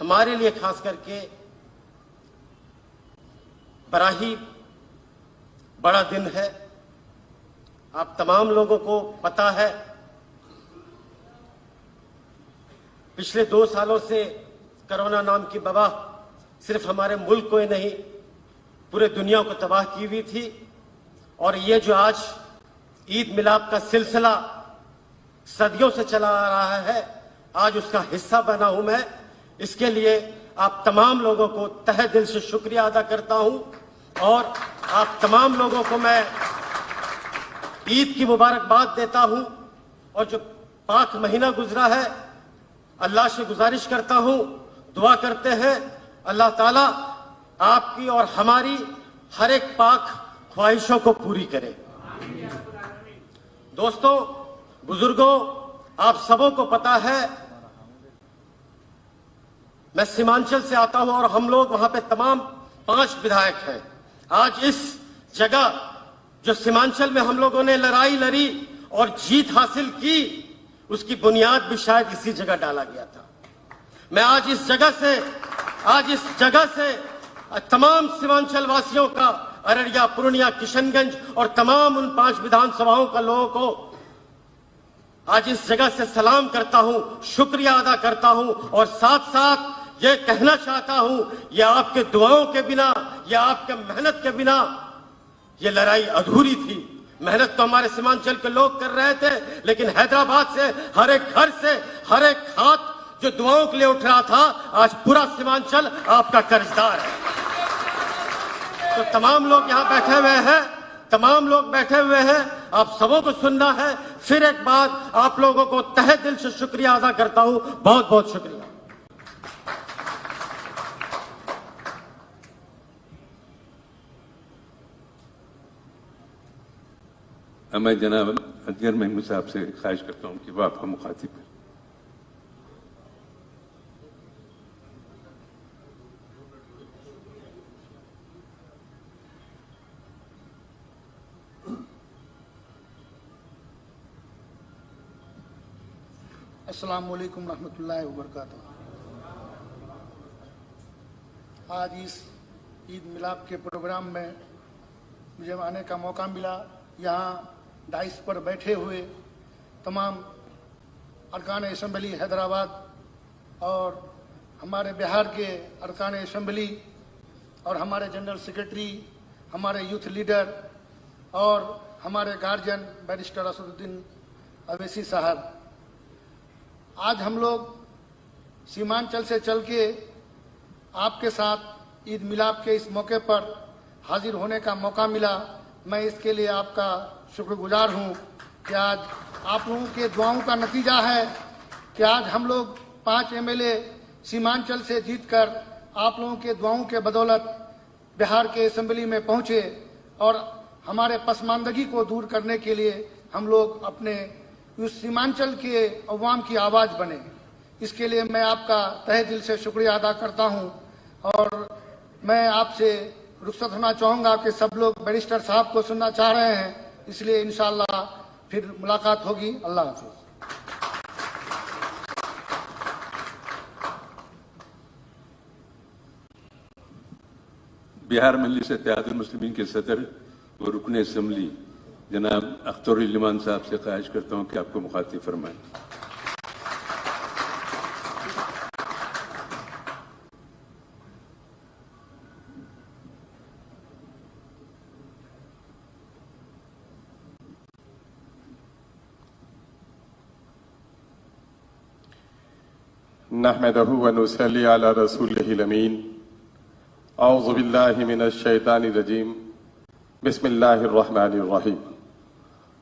ہمارے لیے خاص کر کے بڑا ہی بڑا دن ہے. آپ تمام لوگوں کو پتا ہے پچھلے 2 سالوں سے کرونا نام کی وبا صرف ہمارے ملک کو ہی نہیں پورے دنیا کو تباہ کی ہوئی تھی. اور یہ جو آج عید میلاد کا سلسلہ صدیوں سے چلا آ رہا ہے، آج اس کا حصہ بنا ہوں میں. اس کے لیے آپ تمام لوگوں کو تہہ دل سے شکریہ ادا کرتا ہوں، اور آپ تمام لوگوں کو میں عید کی مبارکباد دیتا ہوں. اور جو پاک مہینہ گزرا ہے، اللہ سے گزارش کرتا ہوں، دعا کرتے ہیں اللہ تعالیٰ آپ کی اور ہماری ہر ایک پاک خواہشوں کو پوری کرے. دوستوں، بزرگوں، آپ سبوں کو پتا ہے میں سیمانچل سے آتا ہوں اور ہم لوگ وہاں پہ تمام 5 ودھائک ہیں. آج اس جگہ جو سیمانچل میں ہم لوگوں نے لڑائی لڑی اور جیت حاصل کی، اس کی بنیاد بھی شاید اسی جگہ ڈالا گیا تھا. میں آج اس جگہ سے تمام سیمانچل واسیوں کا، ارریہ، پورنیہ، کشن گنج اور تمام ان 5 ودھان سبھاؤں کا لوگوں کو آج اس جگہ سے سلام کرتا ہوں، شکریہ ادا کرتا ہوں. اور ساتھ ساتھ یہ کہنا چاہتا ہوں، یہ آپ کے دعاؤں کے بنا، یہ آپ کے محنت کے بنا یہ لڑائی ادھوری تھی. محنت تو ہمارے سیمانچل کے لوگ کر رہے تھے، لیکن حیدرآباد سے ہر ایک گھر سے ہر ایک ہاتھ جو دعاؤں کے لیے اٹھ رہا تھا، آج پورا سیمانچل آپ کا قرضدار ہے. تو تمام لوگ یہاں بیٹھے ہوئے ہیں، آپ سبوں کو سننا ہے. پھر ایک بار آپ لوگوں کو تہہ دل سے شکریہ ادا کرتا ہوں. بہت بہت شکریہ. میں جناب اصغر محمود صاحب سے خواہش کرتا ہوں کہ وہ آپ کو مخاطب کریں. السلام علیکم ورحمۃ اللہ وبرکاتہ. آج اس عید میلاد کے پروگرام میں مجھے آنے کا موقع ملا. یہاں ڈائس پر بیٹھے ہوئے تمام ارکان اسمبلی حیدرآباد اور ہمارے بہار کے ارکان اسمبلی اور ہمارے جنرل سیکرٹری، ہمارے یوتھ لیڈر اور ہمارے گارجین بیرسٹر اسد الدین اویسی صاحب، آج ہم لوگ سیمانچل سے چل کے آپ کے ساتھ عید میلاد کے اس موقع پر حاضر ہونے کا موقع ملا. میں اس کے لیے آپ کا شکر گزار ہوں کہ آج آپ لوگوں کے دعاؤں کا نتیجہ ہے کہ آج ہم لوگ 5 MLA سیمانچل سے جیت کر آپ لوگوں کے دعاؤں کے بدولت بہار کے اسمبلی میں پہنچے اور ہمارے پسماندگی کو دور کرنے کے لیے ہم لوگ اپنے اس سیمانچل کے عوام کی آواز بنے. اس کے لیے میں آپ کا تہہ دل سے شکریہ ادا کرتا ہوں. اور میں آپ سے رخصت ہونا چاہوں گا کہ سب لوگ بیرسٹر صاحب کو سننا چاہ رہے ہیں، اس لیے انشاءاللہ پھر ملاقات ہوگی. اللہ حافظ. بہار مجلس اتحاد المسلمین کے صدر و رکن اسمبلی جناب اختر الرحمان صاحب سے خواہش کرتا ہوں کہ آپ کو مخاطب فرمائیں. نحمده ونصلي على رسوله الأمين. أعوذ بالله من الشيطان الرجيم. بسم الله الرحمن الرحيم.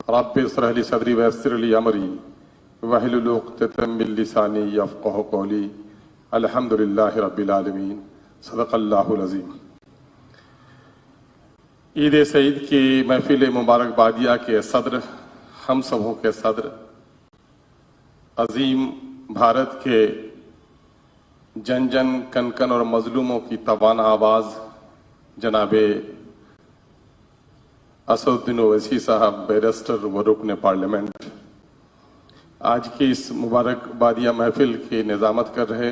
رب اشرح لي صدري ويسر لي أمري واحلل عقدة من لساني يفقهوا قولي. الحمد لله رب العالمين. صدق الله العظيم. عید سعید کی محفل مبارکبادیہ کے صدر، ہم سبوں کے صدر، عظیم بھارت کے جن جن کن کن اور مظلوموں کی توانا آواز جناب اسد الدین اویسی صاحب، بیرسٹر و رکن پارلیمنٹ، آج کی اس مبارک بادیہ محفل کی نظامت کر رہے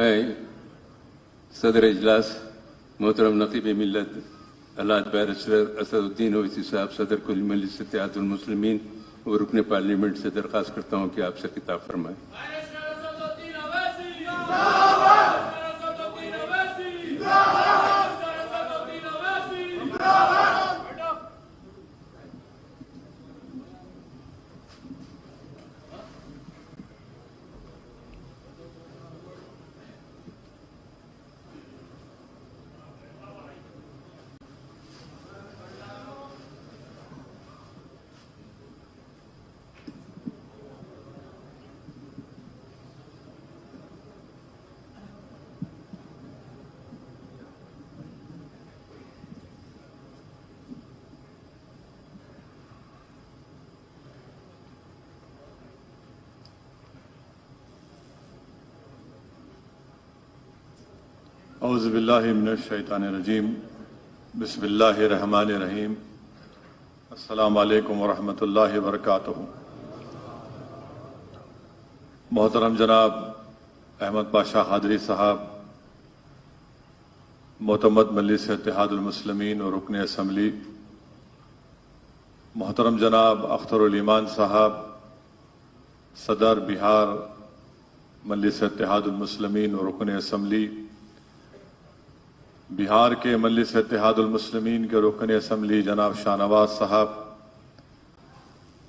میں صدر اجلاس محترم نقیب ملت الحاج بیرسٹر اسد الدین اویسی صاحب صدر کل مجلس اتحاد المسلمین اور رکن پارلیمنٹ سے درخواست کرتا ہوں کہ آپ سے خطاب فرمائیں۔ اعوذ باللہ من الشیطان الرجیم، بسم اللہ الرحمن الرحیم، السلام علیکم ورحمۃ اللہ وبرکاتہ۔ محترم جناب احمد پاشا قادری صاحب، معتمد مجلس اتحاد المسلمین اور رکن اسمبلی، محترم جناب اختر الایمان صاحب، صدر بہار مجلس اتحاد المسلمین اور رکن اسمبلی، بہار کے مجلس اتحاد المسلمین کے رکن اسمبلی جناب شاہ نواز صاحب،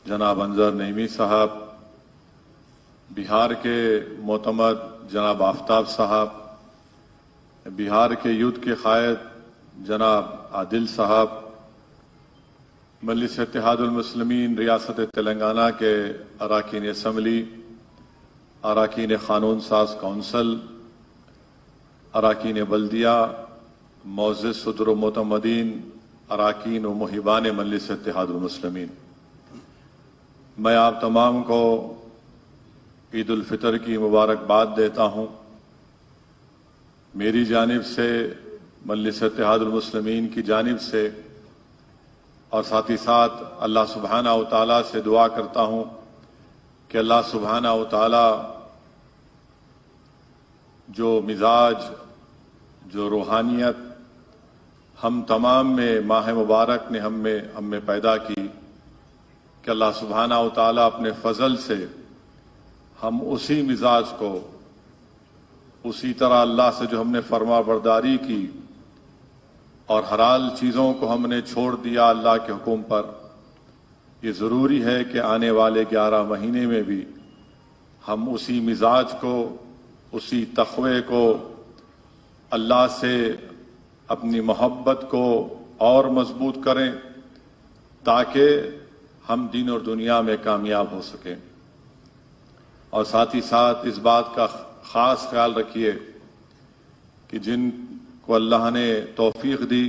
جناب انظر نعیمی صاحب، بہار کے معتمد جناب آفتاب صاحب، بہار کے یوتھ کے قائد جناب عادل صاحب، مجلس اتحاد المسلمین ریاست تلنگانہ کے اراکین اسمبلی، اراکین قانون ساز کونسل، اراکین بلدیہ، معزز صدر و معتمدین، اراکین و محبان مجلس اتحاد المسلمین، میں آپ تمام کو عید الفطر کی مبارکباد دیتا ہوں۔ میری جانب سے، مجلس اتحاد المسلمین کی جانب سے، اور ساتھ ہی ساتھ اللہ سبحانہ و تعالیٰ سے دعا کرتا ہوں کہ اللہ سبحانہ و تعالیٰ جو مزاج، جو روحانیت ہم تمام میں ماہ مبارک نے ہم میں پیدا کی، کہ اللہ سبحانہ و تعالیٰ اپنے فضل سے ہم اسی مزاج کو، اسی طرح اللہ سے جو ہم نے فرما برداری کی اور حلال چیزوں کو ہم نے چھوڑ دیا اللہ کے حکم پر، یہ ضروری ہے کہ آنے والے 11 مہینے میں بھی ہم اسی مزاج کو، اسی تقوی کو، اللہ سے اپنی محبت کو اور مضبوط کریں، تاکہ ہم دین اور دنیا میں کامیاب ہو سکیں۔ اور ساتھ ہی ساتھ اس بات کا خاص خیال رکھیے کہ جن کو اللہ نے توفیق دی،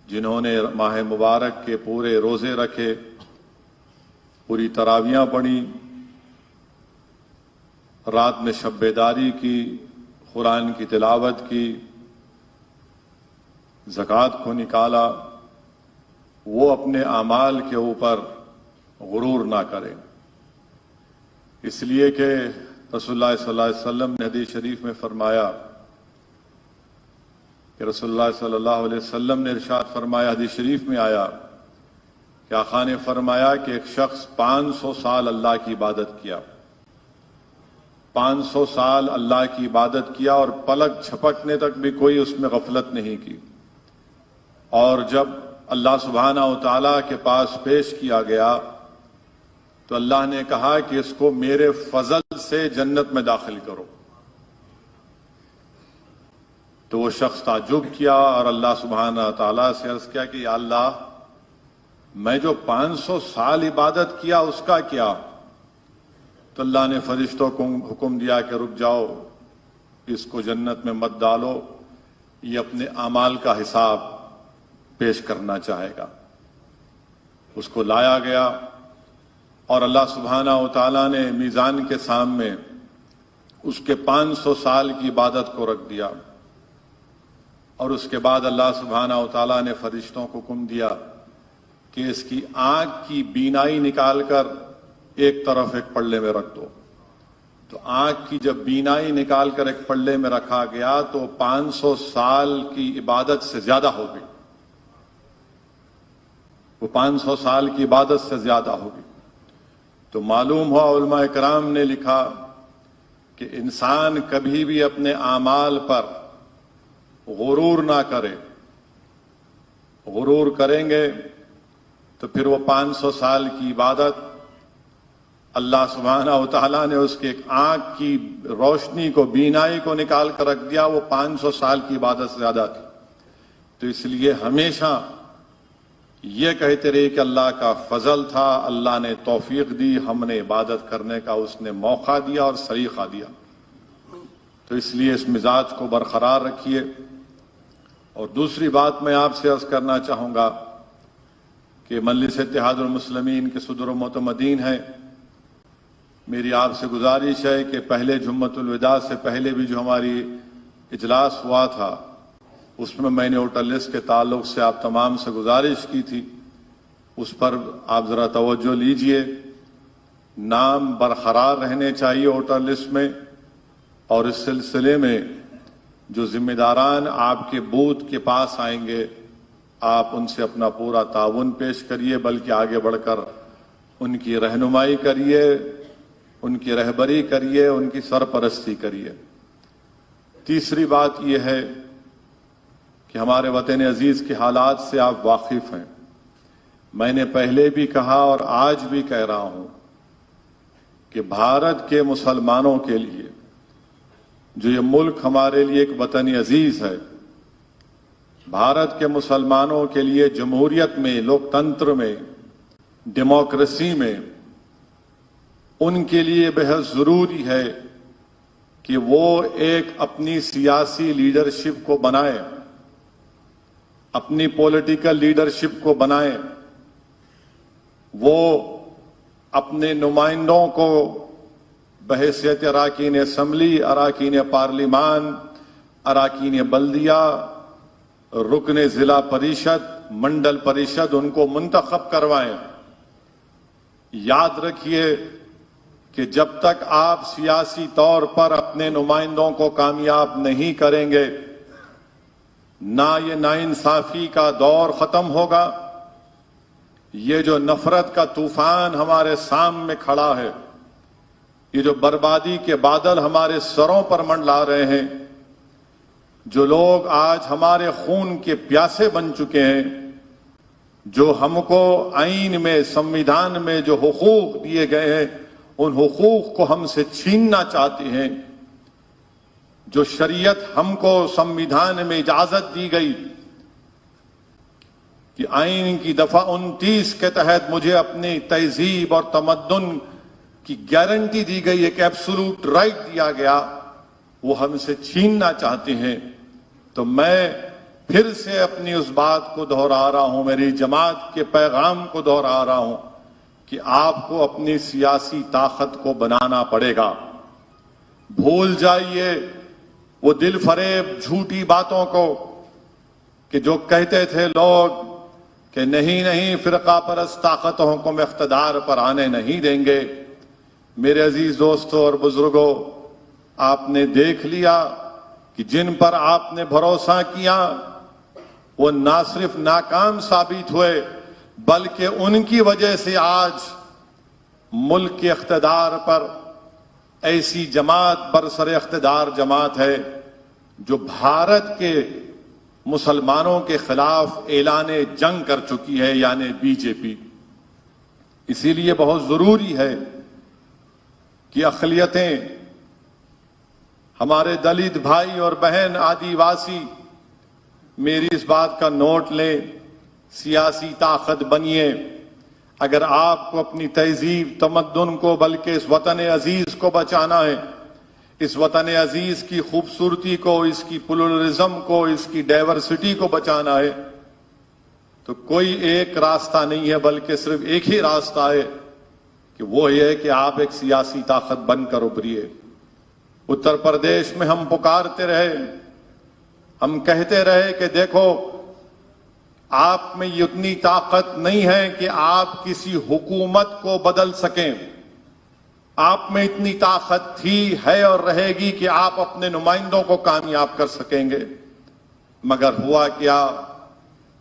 جنہوں نے ماہ مبارک کے پورے روزے رکھے، پوری تراویحاں پڑھی، رات میں شب بیداری کی، قرآن کی تلاوت کی، زکوٰۃ کو نکالا، وہ اپنے اعمال کے اوپر غرور نہ کریں، اس لیے کہ رسول اللہ صلی اللہ علیہ وسلم نے حدیث شریف میں فرمایا کہ رسول اللہ صلی اللہ علیہ وسلم نے ارشاد فرمایا، حدیث شریف میں آیا کہ آقا نے فرمایا کہ ایک شخص 500 سال اللہ کی عبادت کیا، 500 سال اللہ کی عبادت کیا اور پلک جھپکنے تک بھی کوئی اس میں غفلت نہیں کی، اور جب اللہ سبحانہ و تعالیٰ کے پاس پیش کیا گیا تو اللہ نے کہا کہ اس کو میرے فضل سے جنت میں داخل کرو، تو وہ شخص تعجب کیا اور اللہ سبحانہ و تعالیٰ سے عرض کیا کہ یا اللہ، میں جو 500 سال عبادت کیا اس کا کیا؟ تو اللہ نے فرشتوں کو حکم دیا کہ رک جاؤ، اس کو جنت میں مت ڈالو، یہ اپنے اعمال کا حساب پیش کرنا چاہے گا۔ اس کو لایا گیا اور اللہ سبحانہ و تعالیٰ نے میزان کے سامنے اس کے 500 سال کی عبادت کو رکھ دیا، اور اس کے بعد اللہ سبحانہ و تعالیٰ نے فرشتوں کو حکم دیا کہ اس کی آنکھ کی بینائی نکال کر ایک طرف ایک پلڑے میں رکھ دو، تو آنکھ کی جب بینائی نکال کر ایک پلڑے میں رکھا گیا تو 500 سال کی عبادت سے زیادہ ہو گئی. وہ 500 سال کی عبادت سے زیادہ ہوگی. تو معلوم ہوا علماء کرام نے لکھا کہ انسان کبھی بھی اپنے اعمال پر غرور نہ کرے. غرور کریں گے تو پھر وہ 500 سال کی عبادت اللہ سبحانہ و تعالیٰ نے اس کے ایک آنکھ کی روشنی کو بینائی کو نکال کر رکھ دیا، وہ 500 سال کی عبادت سے زیادہ تھی. تو اس لیے ہمیشہ یہ کہتے رہے کہ اللہ کا فضل تھا، اللہ نے توفیق دی، ہم نے عبادت کرنے کا اس نے موقع دیا اور سلیقہ دیا. تو اس لیے اس مزاج کو برقرار رکھیے. اور دوسری بات میں آپ سے عرض کرنا چاہوں گا کہ مجلس اتحاد المسلمین کے صدر و معتمدین ہیں. میری آپ سے گزارش ہے کہ پہلے جمعۃ الوداع سے پہلے بھی جو ہماری اجلاس ہوا تھا اس میں نے ووٹر لسٹ کے تعلق سے آپ تمام سے گزارش کی تھی، اس پر آپ ذرا توجہ لیجئے. نام برقرار رہنے چاہیے ووٹر لسٹ میں، اور اس سلسلے میں جو ذمہ داران آپ کے بوتھ کے پاس آئیں گے آپ ان سے اپنا پورا تعاون پیش کریے، بلکہ آگے بڑھ کر ان کی رہنمائی کریے، ان کی رہبری کریے، ان کی سرپرستی کریے. تیسری بات یہ ہے کہ ہمارے وطن عزیز کے حالات سے آپ واقف ہیں. میں نے پہلے بھی کہا اور آج بھی کہہ رہا ہوں کہ بھارت کے مسلمانوں کے لیے جو یہ ملک ہمارے لیے ایک وطن عزیز ہے، بھارت کے مسلمانوں کے لیے جمہوریت میں، لوکتنتر میں، ڈیموکریسی میں ان کے لیے بہت ضروری ہے کہ وہ ایک اپنی سیاسی لیڈرشپ کو بنائیں، اپنی پولیٹیکل لیڈرشپ کو بنائیں. وہ اپنے نمائندوں کو بحیثیت اراکین اسمبلی، اراکین پارلیمان، اراکین بلدیہ، رکن ضلع پریشد، منڈل پریشد ان کو منتخب کروائیں. یاد رکھیے کہ جب تک آپ سیاسی طور پر اپنے نمائندوں کو کامیاب نہیں کریں گے نہ یہ ناانصافی کا دور ختم ہوگا. یہ جو نفرت کا طوفان ہمارے سامنے کھڑا ہے، یہ جو بربادی کے بادل ہمارے سروں پر منڈلا رہے ہیں، جو لوگ آج ہمارے خون کے پیاسے بن چکے ہیں، جو ہم کو آئین میں، سمویدھان میں جو حقوق دیے گئے ہیں ان حقوق کو ہم سے چھیننا چاہتے ہیں، جو شریعت ہم کو سمویدھان میں اجازت دی گئی کہ آئین کی دفعہ 29 کے تحت مجھے اپنی تہذیب اور تمدن کی گارنٹی دی گئی، ایک ایبسولوٹ رائٹ دیا گیا، وہ ہم سے چھیننا چاہتے ہیں. تو میں پھر سے اپنی اس بات کو دہرا رہا ہوں، میری جماعت کے پیغام کو دہرا رہا ہوں کہ آپ کو اپنی سیاسی طاقت کو بنانا پڑے گا. بھول جائیے وہ دل فریب جھوٹی باتوں کو کہ جو کہتے تھے لوگ کہ نہیں فرقہ پرست طاقتوں کو ہم اقتدار پر آنے نہیں دیں گے. میرے عزیز دوستوں اور بزرگوں، آپ نے دیکھ لیا کہ جن پر آپ نے بھروسہ کیا وہ نہ صرف ناکام ثابت ہوئے بلکہ ان کی وجہ سے آج ملک کے اقتدار پر ایسی جماعت برسر اقتدار جماعت ہے جو بھارت کے مسلمانوں کے خلاف اعلان جنگ کر چکی ہے، یعنی بی جے پی. اسی لیے بہت ضروری ہے کہ اقلیتیں، ہمارے دلت بھائی اور بہن، آدیواسی، میری اس بات کا نوٹ لیں، سیاسی طاقت بنیے. اگر آپ کو اپنی تہذیب، تمدن کو، بلکہ اس وطن عزیز کو بچانا ہے، اس وطن عزیز کی خوبصورتی کو، اس کی پلورلزم کو، اس کی ڈائیورسٹی کو بچانا ہے، تو کوئی ایک راستہ نہیں ہے بلکہ صرف ایک ہی راستہ ہے کہ وہ یہ ہے کہ آپ ایک سیاسی طاقت بن کر ابھریے. اتر پردیش میں ہم پکارتے رہے، ہم کہتے رہے کہ دیکھو آپ میں یہ اتنی طاقت نہیں ہے کہ آپ کسی حکومت کو بدل سکیں، آپ میں اتنی طاقت تھی، ہے اور رہے گی کہ آپ اپنے نمائندوں کو کامیاب کر سکیں گے، مگر ہوا کیا؟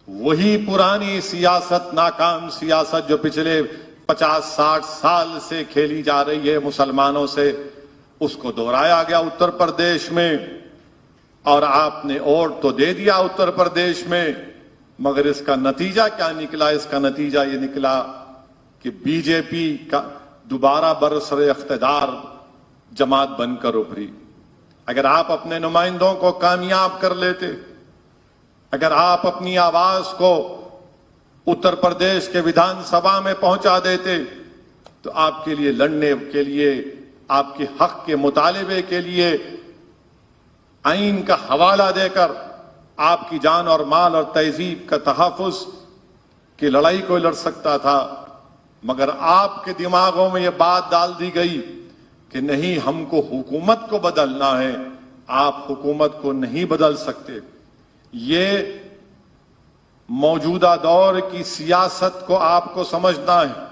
وہی پرانی سیاست، ناکام سیاست جو پچھلے 50-60 سال سے کھیلی جا رہی ہے مسلمانوں سے، اس کو دہرایا گیا اتر پردیش میں، اور آپ نے ووٹ تو دے دیا اتر پردیش میں، مگر اس کا نتیجہ کیا نکلا؟ اس کا نتیجہ یہ نکلا کہ بی جے پی کا دوبارہ برسر اقتدار جماعت بن کر ابھری۔ اگر آپ اپنے نمائندوں کو کامیاب کر لیتے، اگر آپ اپنی آواز کو اتر پردیش کے ویدھان سبھا میں پہنچا دیتے، تو آپ کے لیے لڑنے کے لیے، آپ کے حق کے مطالبے کے لیے آئین کا حوالہ دے کر آپ کی جان اور مال اور تہذیب کا تحفظ کی لڑائی کو لڑ سکتا تھا، مگر آپ کے دماغوں میں یہ بات ڈال دی گئی کہ نہیں، ہم کو حکومت کو بدلنا ہے، آپ حکومت کو نہیں بدل سکتے۔ یہ موجودہ دور کی سیاست کو آپ کو سمجھنا ہے۔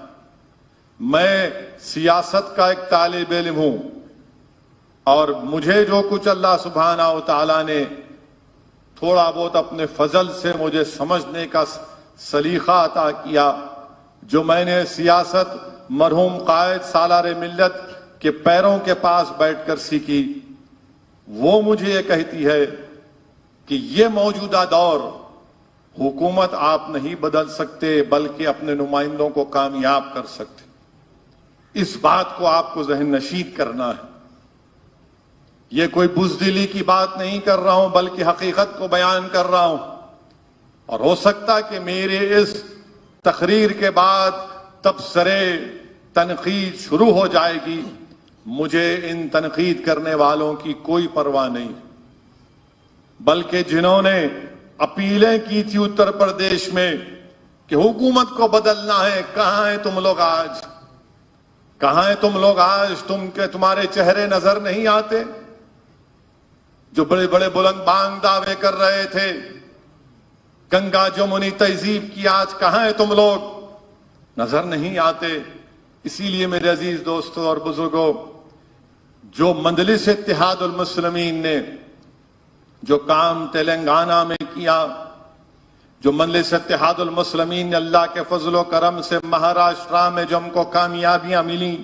میں سیاست کا ایک طالب علم ہوں، اور مجھے جو کچھ اللہ سبحانہ و تعالیٰ نے تھوڑا بہت اپنے فضل سے مجھے سمجھنے کا سلیقہ عطا کیا، جو میں نے سیاست مرحوم قائد سالار ملت کے پیروں کے پاس بیٹھ کر سیکھی، وہ مجھے یہ کہتی ہے کہ یہ موجودہ دور حکومت آپ نہیں بدل سکتے، بلکہ اپنے نمائندوں کو کامیاب کر سکتے۔ اس بات کو آپ کو ذہن نشین کرنا ہے۔ یہ کوئی بزدلی کی بات نہیں کر رہا ہوں، بلکہ حقیقت کو بیان کر رہا ہوں، اور ہو سکتا کہ میرے اس تقریر کے بعد تبصرے، تنقید شروع ہو جائے گی۔ مجھے ان تنقید کرنے والوں کی کوئی پرواہ نہیں، بلکہ جنہوں نے اپیلیں کی تھی اتر پردیش میں کہ حکومت کو بدلنا ہے، کہاں ہیں تم لوگ آج؟ کہاں ہیں تم لوگ آج؟ تمہارے چہرے نظر نہیں آتے؟ جو بڑے بڑے بلند بانگ دعوے کر رہے تھے گنگا جمنی تہذیب کی، آج کہاں ہیں تم لوگ؟ نظر نہیں آتے۔ اسی لیے میرے عزیز دوستوں اور بزرگوں، جو مجلس اتحاد المسلمین نے جو کام تلنگانہ میں کیا، جو مجلس اتحاد المسلمین نے اللہ کے فضل و کرم سے مہاراشٹرا میں جو ہم کو کامیابیاں ملی،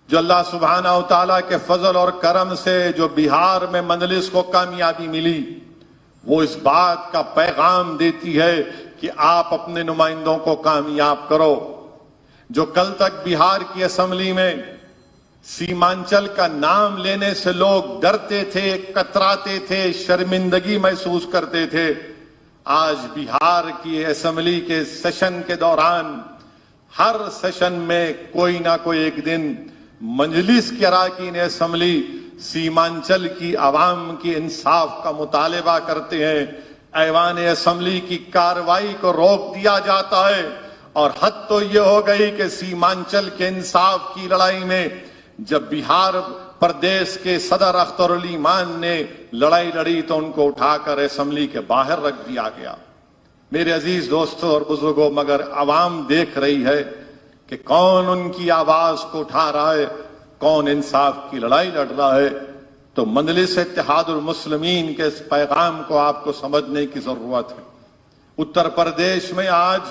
جو اللہ سبحانہ و تعالیٰ کے فضل اور کرم سے جو بہار میں مجلس کو کامیابی ملی، وہ اس بات کا پیغام دیتی ہے کہ آپ اپنے نمائندوں کو کامیاب کرو۔ جو کل تک بہار کی اسمبلی میں سیمانچل کا نام لینے سے لوگ ڈرتے تھے، کتراتے تھے، شرمندگی محسوس کرتے تھے، آج بہار کی اسمبلی کے سیشن کے دوران ہر سیشن میں کوئی نہ کوئی ایک دن مجلس کے اراکین اسمبلی سیمانچل کی عوام کی انصاف کا مطالبہ کرتے ہیں۔ ایوان اسمبلی کی کارروائی کو روک دیا جاتا ہے، اور حد تو یہ ہو گئی کہ سیمانچل کے انصاف کی لڑائی میں جب بہار پردیش کے صدر اختر علی مان نے لڑائی لڑی تو ان کو اٹھا کر اسمبلی کے باہر رکھ دیا گیا۔ میرے عزیز دوستوں اور بزرگوں، مگر عوام دیکھ رہی ہے کہ کون ان کی آواز کو اٹھا رہا ہے، کون انصاف کی لڑائی لڑ رہا ہے۔ تو مجلس اتحاد المسلمین کے اس پیغام کو آپ کو سمجھنے کی ضرورت ہے۔ اتر پردیش میں آج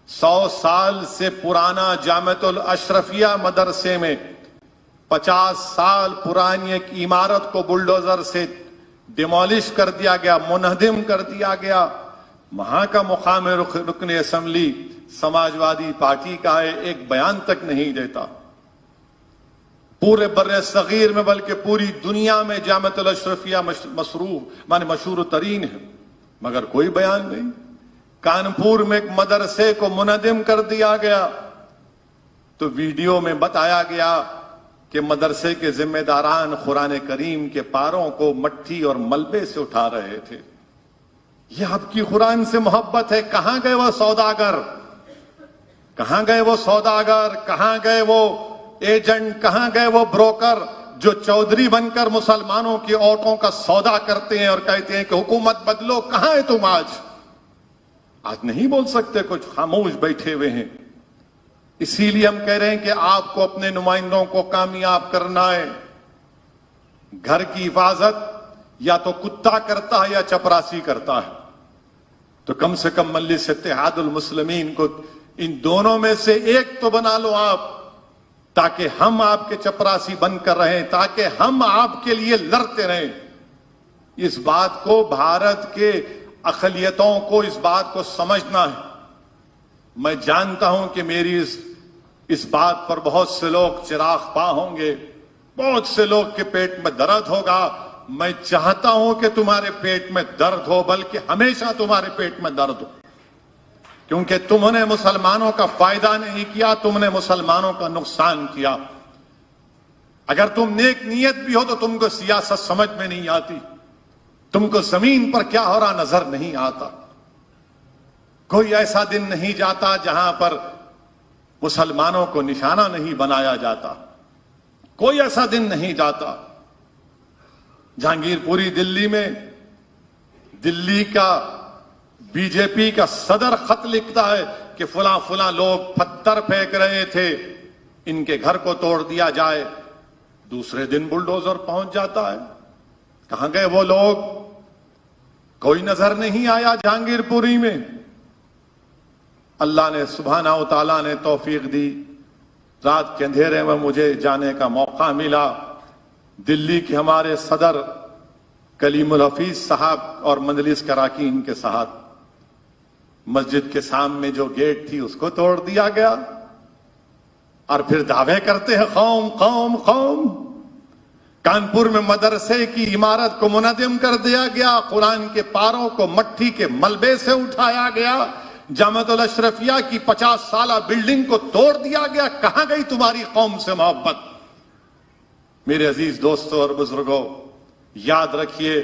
100 سال سے پرانا جامعۃ الاشرفیہ مدرسے میں 50 سال پرانی ایک عمارت کو بلڈوزر سے ڈیمولش کر دیا گیا، منہدم کر دیا گیا۔ وہاں کا مقام رکن اسمبلی سماجوادی پارٹی کا ہے، ایک بیان تک نہیں دیتا۔ پورے بر صغیر میں بلکہ پوری دنیا میں جامعۃ الاشرفیہ مشہور ترین ہے، مگر کوئی بیان نہیں۔ کانپور میں ایک مدرسے کو منہدم کر دیا گیا، تو ویڈیو میں بتایا گیا کہ مدرسے کے ذمہ داران قرآن کریم کے پاروں کو مٹی اور ملبے سے اٹھا رہے تھے۔ یہ آپ کی قرآن سے محبت ہے؟ کہاں گئے وہ سوداگر؟ کہاں گئے وہ سوداگر؟ کہاں گئے وہ ایجنٹ؟ کہاں گئے وہ بروکر جو چودھری بن کر مسلمانوں کی عورتوں کا سودا کرتے ہیں اور کہتے ہیں کہ حکومت بدلو؟ کہاں ہے تم آج؟ آج نہیں بول سکتے، کچھ خاموش بیٹھے ہوئے ہیں۔ اسی لیے ہم کہہ رہے ہیں کہ آپ کو اپنے نمائندوں کو کامیاب کرنا ہے. گھر کی حفاظت یا تو کتا کرتا ہے یا چپراسی کرتا ہے، تو کم سے کم مجلس اتحاد المسلمین کو ان دونوں میں سے ایک تو بنا لو آپ، تاکہ ہم آپ کے چپراسی بن کر رہیں، تاکہ ہم آپ کے لیے لڑتے رہیں. اس بات کو بھارت کے اقلیتوں کو اس بات کو سمجھنا ہے. میں جانتا ہوں کہ میری اس بات پر بہت سے لوگ چراغ پا ہوں گے، بہت سے لوگ کے پیٹ میں درد ہوگا. میں چاہتا ہوں کہ تمہارے پیٹ میں درد ہو، بلکہ ہمیشہ تمہارے پیٹ میں درد ہو، کیونکہ تم نے مسلمانوں کا فائدہ نہیں کیا، تم نے مسلمانوں کا نقصان کیا. اگر تم نیک نیت بھی ہو تو تم کو سیاست سمجھ میں نہیں آتی، تم کو زمین پر کیا ہو رہا نظر نہیں آتا. کوئی ایسا دن نہیں جاتا جہاں پر مسلمانوں کو نشانہ نہیں بنایا جاتا، کوئی ایسا دن نہیں جاتا. جہانگیر پوری دلی میں دلی کا بی جے پی کا صدر خط لکھتا ہے کہ فلاں فلاں لوگ پتھر پھینک رہے تھے، ان کے گھر کو توڑ دیا جائے. دوسرے دن بلڈوزر پہنچ جاتا ہے. کہاں گئے وہ لوگ؟ کوئی نظر نہیں آیا جہانگیر پوری میں. اللہ نے سبحانہ و تعالیٰ نے توفیق دی، رات کے اندھیرے میں مجھے جانے کا موقع ملا. دلی کے ہمارے صدر کلیم الحفیظ صاحب اور مجلس کراکین کے ساتھ مسجد کے سامنے جو گیٹ تھی اس کو توڑ دیا گیا، اور پھر دعوے کرتے ہیں قوم قوم قوم. کانپور میں مدرسے کی عمارت کو منہدم کر دیا گیا، قرآن کے پاروں کو مٹی کے ملبے سے اٹھایا گیا، جامعۃ الاشرفیہ کی 50 سالہ بلڈنگ کو توڑ دیا گیا. کہاں گئی تمہاری قوم سے محبت؟ میرے عزیز دوستوں اور بزرگوں، یاد رکھیے،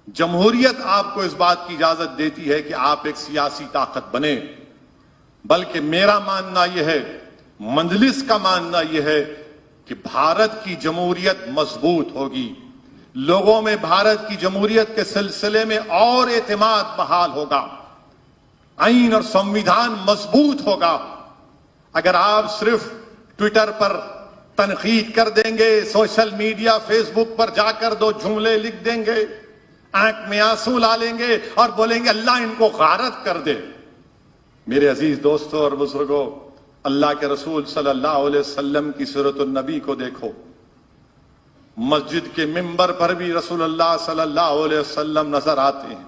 جمہوریت آپ کو اس بات کی اجازت دیتی ہے کہ آپ ایک سیاسی طاقت بنیں، بلکہ میرا ماننا یہ ہے، مجلس کا ماننا یہ ہے کہ بھارت کی جمہوریت مضبوط ہوگی، لوگوں میں بھارت کی جمہوریت کے سلسلے میں اور اعتماد بحال ہوگا، آئین اور سنویدھان مضبوط ہوگا. اگر آپ صرف ٹویٹر پر تنقید کر دیں گے، سوشل میڈیا فیس بک پر جا کر 2 جملے لکھ دیں گے، آنکھ میں آنسو لا لیں گے اور بولیں گے اللہ ان کو غارت کر دے. میرے عزیز دوستوں اور بزرگوں، اللہ کے رسول صلی اللہ علیہ وسلم کی سیرت النبی کو دیکھو. مسجد کے ممبر پر بھی رسول اللہ صلی اللہ علیہ وسلم نظر آتے ہیں،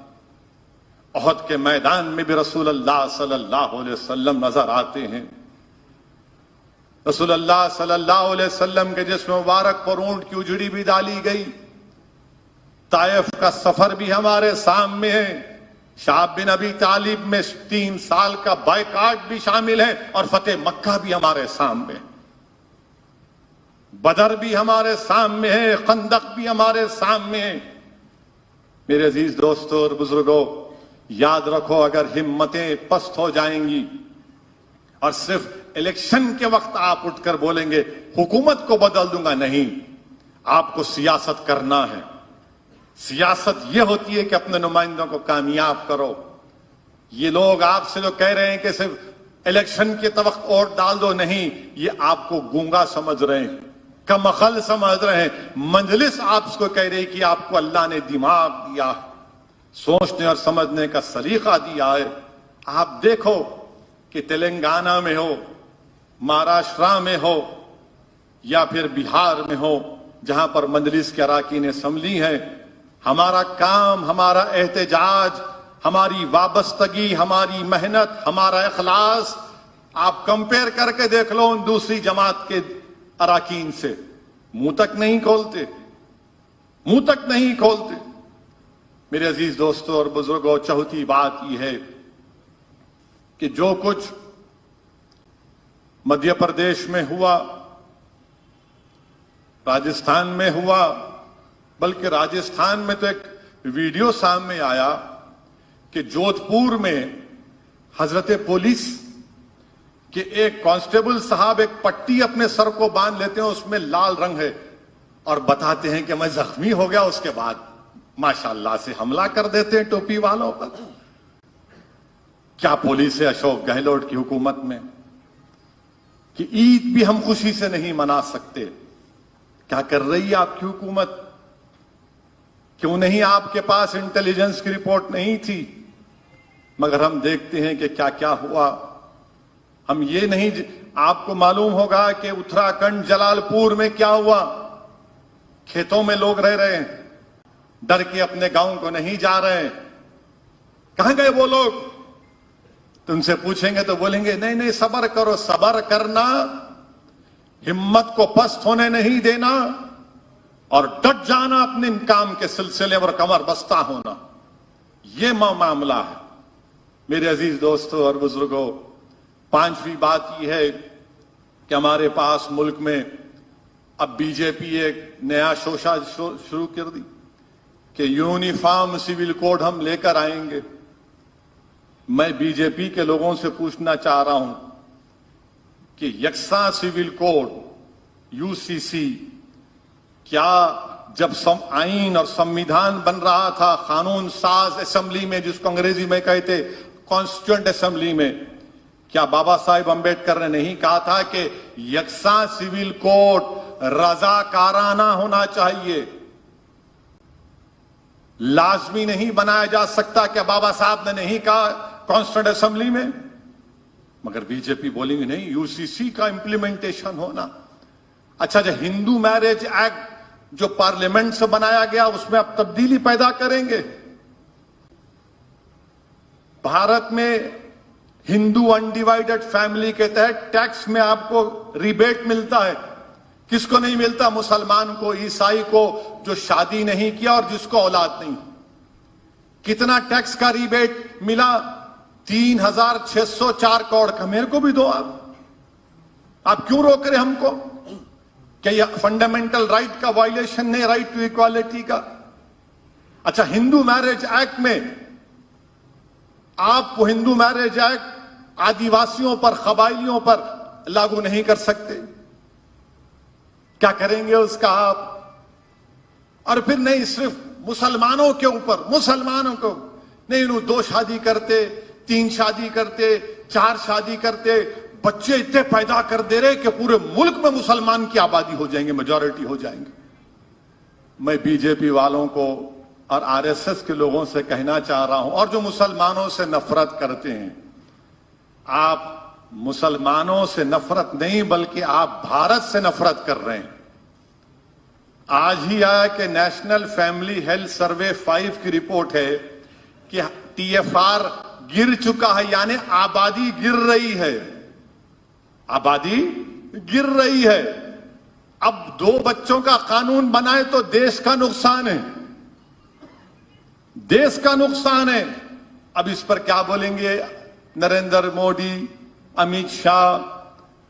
احد کے میدان میں بھی رسول اللہ صلی اللہ علیہ وسلم نظر آتے ہیں. رسول اللہ صلی اللہ علیہ وسلم کے جسم مبارک پر اونٹ کی اجڑی بھی ڈالی گئی. طائف کا سفر بھی ہمارے سامنے ہے، شعب بن ابی طالب میں 3 سال کا بائیکاٹ بھی شامل ہے، اور فتح مکہ بھی ہمارے سامنے، بدر بھی ہمارے سامنے ہے، خندق بھی ہمارے سامنے ہے. میرے عزیز دوستوں اور بزرگوں، یاد رکھو، اگر ہمتیں پست ہو جائیں گی اور صرف الیکشن کے وقت آپ اٹھ کر بولیں گے حکومت کو بدل دوں گا، نہیں، آپ کو سیاست کرنا ہے. سیاست یہ ہوتی ہے کہ اپنے نمائندوں کو کامیاب کرو. یہ لوگ آپ سے جو کہہ رہے ہیں کہ صرف الیکشن کے وقت ووٹ ڈال دو، نہیں، یہ آپ کو گونگا سمجھ رہے ہیں، کم عقل سمجھ رہے ہیں. مجلس آپ کو کہہ رہی کہ آپ کو اللہ نے دماغ دیا، سوچنے اور سمجھنے کا سلیقہ دیا ہے. آپ دیکھو کہ تلنگانہ میں ہو، مہاراشٹر میں ہو یا پھر بہار میں ہو، جہاں پر مجلس کے اراکین اسمبلی ہیں، ہمارا کام، ہمارا احتجاج، ہماری وابستگی، ہماری محنت، ہمارا اخلاص آپ کمپیئر کر کے دیکھ لو ان دوسری جماعت کے اراکین سے، منہ تک نہیں کھولتے، منہ تک نہیں کھولتے. میرے عزیز دوستوں اور بزرگوں، چوتھی بات یہ ہے کہ جو کچھ مدھیہ پردیش میں ہوا، راجستھان میں ہوا، بلکہ راجستھان میں تو ایک ویڈیو سامنے آیا کہ جودھ پور میں حضرت پولیس کہ ایک کانسٹیبل صاحب ایک پٹی اپنے سر کو باندھ لیتے ہیں، اس میں لال رنگ ہے، اور بتاتے ہیں کہ میں زخمی ہو گیا. اس کے بعد ماشاءاللہ سے حملہ کر دیتے ہیں ٹوپی والوں پر. کیا پولیس ہے اشوک گہلوٹ کی حکومت میں؟ کہ عید بھی ہم خوشی سے نہیں منا سکتے. کیا کر رہی ہے آپ کی حکومت؟ کیوں نہیں آپ کے پاس انٹیلیجنس کی رپورٹ نہیں تھی؟ مگر ہم دیکھتے ہیں کہ کیا کیا ہوا. ہم یہ نہیں آپ کو معلوم ہوگا کہ اتراکھنڈ جلال پور میں کیا ہوا. کھیتوں میں لوگ رہ رہے ہیں, ڈر کے اپنے گاؤں کو نہیں جا رہے ہیں. کہاں گئے وہ لوگ؟ تم سے پوچھیں گے تو بولیں گے نہیں نہیں صبر کرو. صبر کرنا, ہمت کو پست ہونے نہیں دینا, اور ڈٹ جانا اپنے کام کے سلسلے اور کمر بستہ ہونا, یہ معاملہ ہے. میرے عزیز دوستوں اور بزرگوں, پانچویں بات یہ ہے کہ ہمارے پاس ملک میں اب بی جے پی ایک نیا شوشہ شروع کر دی کہ یونیفارم سول کوڈ ہم لے کر آئیں گے. میں بی جے پی کے لوگوں سے پوچھنا چاہ رہا ہوں کہ یکساں سول کوڈ یو سی سی کیا جب آئین اور سمویدھان بن رہا تھا, قانون ساز اسمبلی میں, جس کو انگریزی میں کہتے کانسٹیٹیوئنٹ اسمبلی میں, کیا بابا صاحب امبیڈکر نے نہیں کہا تھا کہ یکساں سول کوڈ رضاکارانہ ہونا چاہیے, لازمی نہیں بنایا جا سکتا؟ کیا بابا صاحب نے نہیں کہا کانسٹیٹیوئنٹ اسمبلی میں؟ مگر بی جے پی بولیں گے نہیں, یو سی سی کا امپلیمنٹیشن ہونا. اچھا ہندو میرج ایکٹ جو پارلیمنٹ سے بنایا گیا اس میں اب تبدیلی پیدا کریں گے. بھارت میں ہندو انڈیوائیڈڈ فیملی کے تحت ٹیکس میں آپ کو ریبیٹ ملتا ہے. کس کو نہیں ملتا؟ مسلمان کو, عیسائی کو, جو شادی نہیں کیا اور جس کو اولاد نہیں. کتنا ٹیکس کا ریبیٹ ملا؟ 3604 کروڑ کا. میرے کو بھی دو آپ کیوں روک رہے ہم کو؟ کہ یہ فنڈامنٹل رائٹ کا وائلیشن نہیں, رائٹ ٹو ایکوالٹی کا؟ اچھا ہندو میرج ایکٹ میں آپ وہ ہندو میرج ایکٹ آدیواسیوں پر, قبائلیوں پر لاگو نہیں کر سکتے. کیا کریں گے اس کا آپ؟ اور پھر نہیں صرف مسلمانوں کے اوپر, مسلمانوں کو نہیں, 2 شادی کرتے, 3 شادی کرتے, 4 شادی کرتے, بچے اتنے پیدا کر دے رہے کہ پورے ملک میں مسلمان کی آبادی ہو جائیں گے, میجورٹی ہو جائیں گے. میں بی جے پی والوں کو اور آر ایس ایس کے لوگوں سے کہنا چاہ رہا ہوں, اور جو مسلمانوں سے نفرت کرتے ہیں, آپ مسلمانوں سے نفرت نہیں بلکہ آپ بھارت سے نفرت کر رہے ہیں. آج ہی آیا کہ نیشنل فیملی ہیلتھ سروے 5 کی رپورٹ ہے کہ ٹی ایف آر گر چکا ہے, یعنی آبادی گر رہی ہے, آبادی گر رہی ہے. اب 2 بچوں کا قانون بنائے تو دیش کا نقصان ہے, دیش کا نقصان ہے. اب اس پر کیا بولیں گے Narendra Modi, Amit Shah,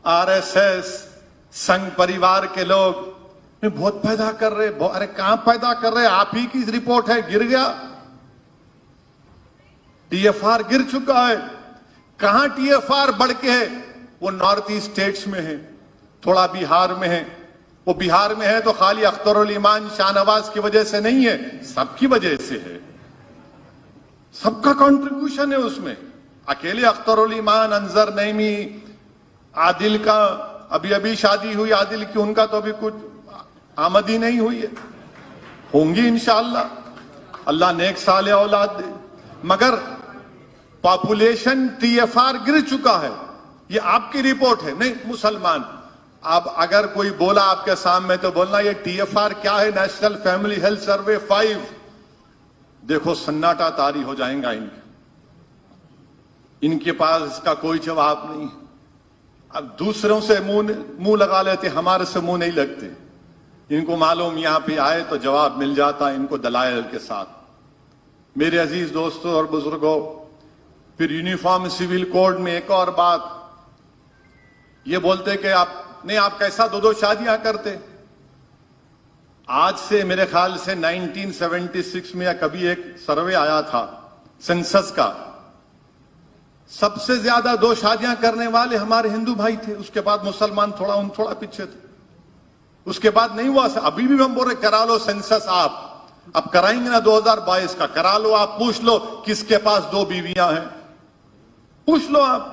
R S S, Singh پریوار کے لوگ بہت پیدا کر رہے. ارے کہاں پیدا کر رہے؟ آپ ہی کی رپورٹ ہے گر گیا, ٹی ایف آر گر چکا ہے. کہاں ٹی ایف آر بڑھ کے ہے؟ وہ نارتھ ایسٹ اسٹیٹس میں ہے, تھوڑا بہار میں ہے. وہ بہار میں ہے تو خالی اختر الایمان شاہ نواز کی وجہ سے نہیں ہے, سب کی وجہ سے ہے, سب کا کنٹریبیوشن ہے اس میں. اکیلے اختر الایمان, انظر نعیمی, عادل کا ابھی شادی ہوئی عادل کی, ان کا تو ابھی کچھ آمد ہی نہیں ہوئی ہے, ہوں گی انشاءاللہ, اللہ نیک صالح اولاد دے. مگر پاپولیشن ٹی ایف آر گر چکا ہے, یہ آپ کی رپورٹ ہے. نہیں مسلمان, اب اگر کوئی بولا آپ کے سامنے تو بولنا یہ ٹی ایف آر کیا ہے, نیشنل فیملی ہیلتھ سروے 5. دیکھو سناٹا طاری ہو جائیں گا ان کے پاس اس کا کوئی جواب نہیں. اب دوسروں سے منہ لگا لیتے, ہمارے سے منہ نہیں لگتے. ان کو معلوم یہاں پہ آئے تو جواب مل جاتا ان کو دلائل کے ساتھ. میرے عزیز دوستوں اور بزرگوں, پھر یونیفارم سول کوڈ میں ایک اور بات یہ بولتے کہ آپ کیسا 2 شادیاں کرتے. آج سے میرے خیال سے 1976 میں یا کبھی ایک سروے آیا تھا سینسس کا, سب سے زیادہ 2 شادیاں کرنے والے ہمارے ہندو بھائی تھے. اس کے بعد مسلمان تھوڑا پیچھے تھے. اس کے بعد نہیں ہوا. ابھی بھی ہم بول رہے کرا لو سینسس, آپ اب کرائیں گے نا 2022 کا, کرا لو. آپ پوچھ لو کس کے پاس 2 بیویاں ہیں, پوچھ لو آپ.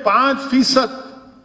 5%,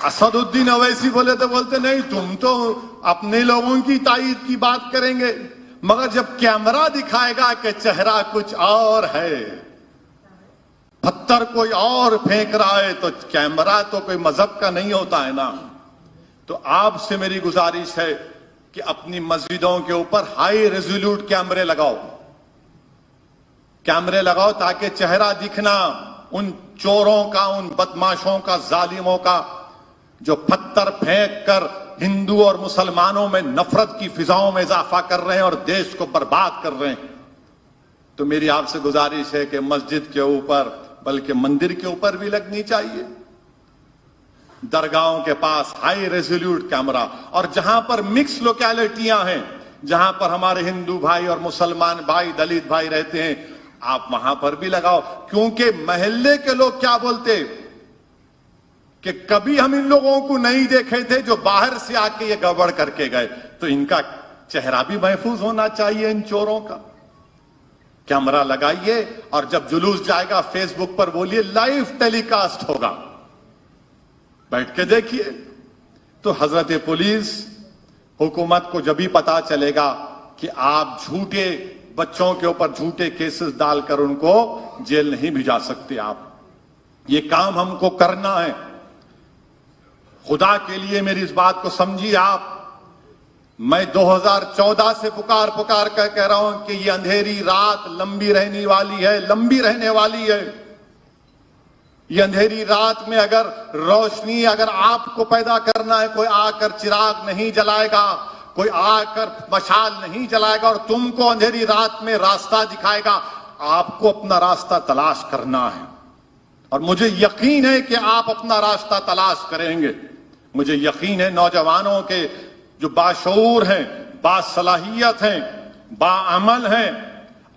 اسدالدین اویسی بولے تو بولتے نہیں تم تو اپنے لوگوں کی تائید کی بات کریں گے، مگر جب کیمرہ دکھائے گا کہ چہرہ کچھ اور ہے، پتھر کوئی اور پھینک رہا ہے، تو کیمرہ تو کوئی مذہب کا نہیں ہوتا ہے نا۔ تو آپ سے میری گزارش ہے کہ اپنی مسجدوں کے اوپر ہائی ریزولوٹ کیمرے لگاؤ تاکہ چہرہ دکھنا ان چوروں کا، ان بدماشوں کا، ظالموں کا جو پتھر پھینک کر ہندو اور مسلمانوں میں نفرت کی فضاؤں میں اضافہ کر رہے ہیں اور دیش کو برباد کر رہے ہیں۔ تو میری آپ سے گزارش ہے کہ مسجد کے اوپر بلکہ مندر کے اوپر بھی لگنی چاہیے، درگاہوں کے پاس ہائی ریزولوٹ کیمرہ، اور جہاں پر مکس لوکیلٹیاں ہیں، جہاں پر ہمارے ہندو بھائی اور مسلمان بھائی، دلت بھائی رہتے ہیں، آپ وہاں پر بھی لگاؤ، کیونکہ محلے کے لوگ کیا بولتے کہ کبھی ہم ان لوگوں کو نہیں دیکھے تھے جو باہر سے آ کے یہ گڑبڑ کر کے گئے، تو ان کا چہرہ بھی محفوظ ہونا چاہیے، ان چوروں کا۔ کیمرہ لگائیے، اور جب جلوس جائے گا فیس بک پر بولیے لائیو ٹیلی کاسٹ ہوگا، بیٹھ کے دیکھیے۔ تو حضرت پولیس، حکومت کو جب بھی پتا چلے گا کہ آپ جھوٹے بچوں کے اوپر جھوٹے کیسز ڈال کر ان کو جیل نہیں بھجا سکتے، آپ یہ کام ہم کو کرنا ہے۔ خدا کے لیے میری اس بات کو سمجھیے آپ، میں 2014 سے پکار کر کہہ رہا ہوں کہ یہ اندھیری رات لمبی رہنے والی ہے۔ یہ اندھیری رات میں اگر روشنی اگر آپ کو پیدا کرنا ہے، کوئی آ کر چراغ نہیں جلائے گا، کوئی آ کر مشال نہیں جلائے گا اور تم کو اندھیری رات میں راستہ دکھائے گا، آپ کو اپنا راستہ تلاش کرنا ہے، اور مجھے یقین ہے کہ آپ اپنا راستہ تلاش کریں گے۔ مجھے یقین ہے نوجوانوں کے جو باشعور ہیں، باصلاحیت ہیں، باعمل ہیں،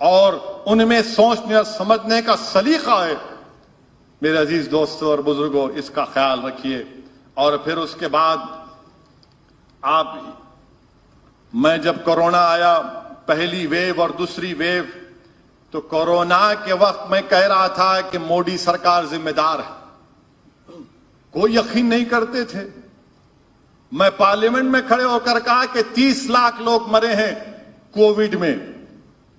اور ان میں سوچنے اور سمجھنے کا سلیقہ ہے۔ میرے عزیز دوستوں اور بزرگوں، اس کا خیال رکھیے۔ اور پھر اس کے بعد میں جب کورونا آیا، پہلی ویو اور دوسری ویو، تو کورونا کے وقت میں کہہ رہا تھا کہ مودی سرکار ذمہ دار ہے، کوئی یقین نہیں کرتے تھے۔ میں پارلیمنٹ میں کھڑے ہو کر کہا کہ 30 لاکھ لوگ مرے ہیں کووڈ میں،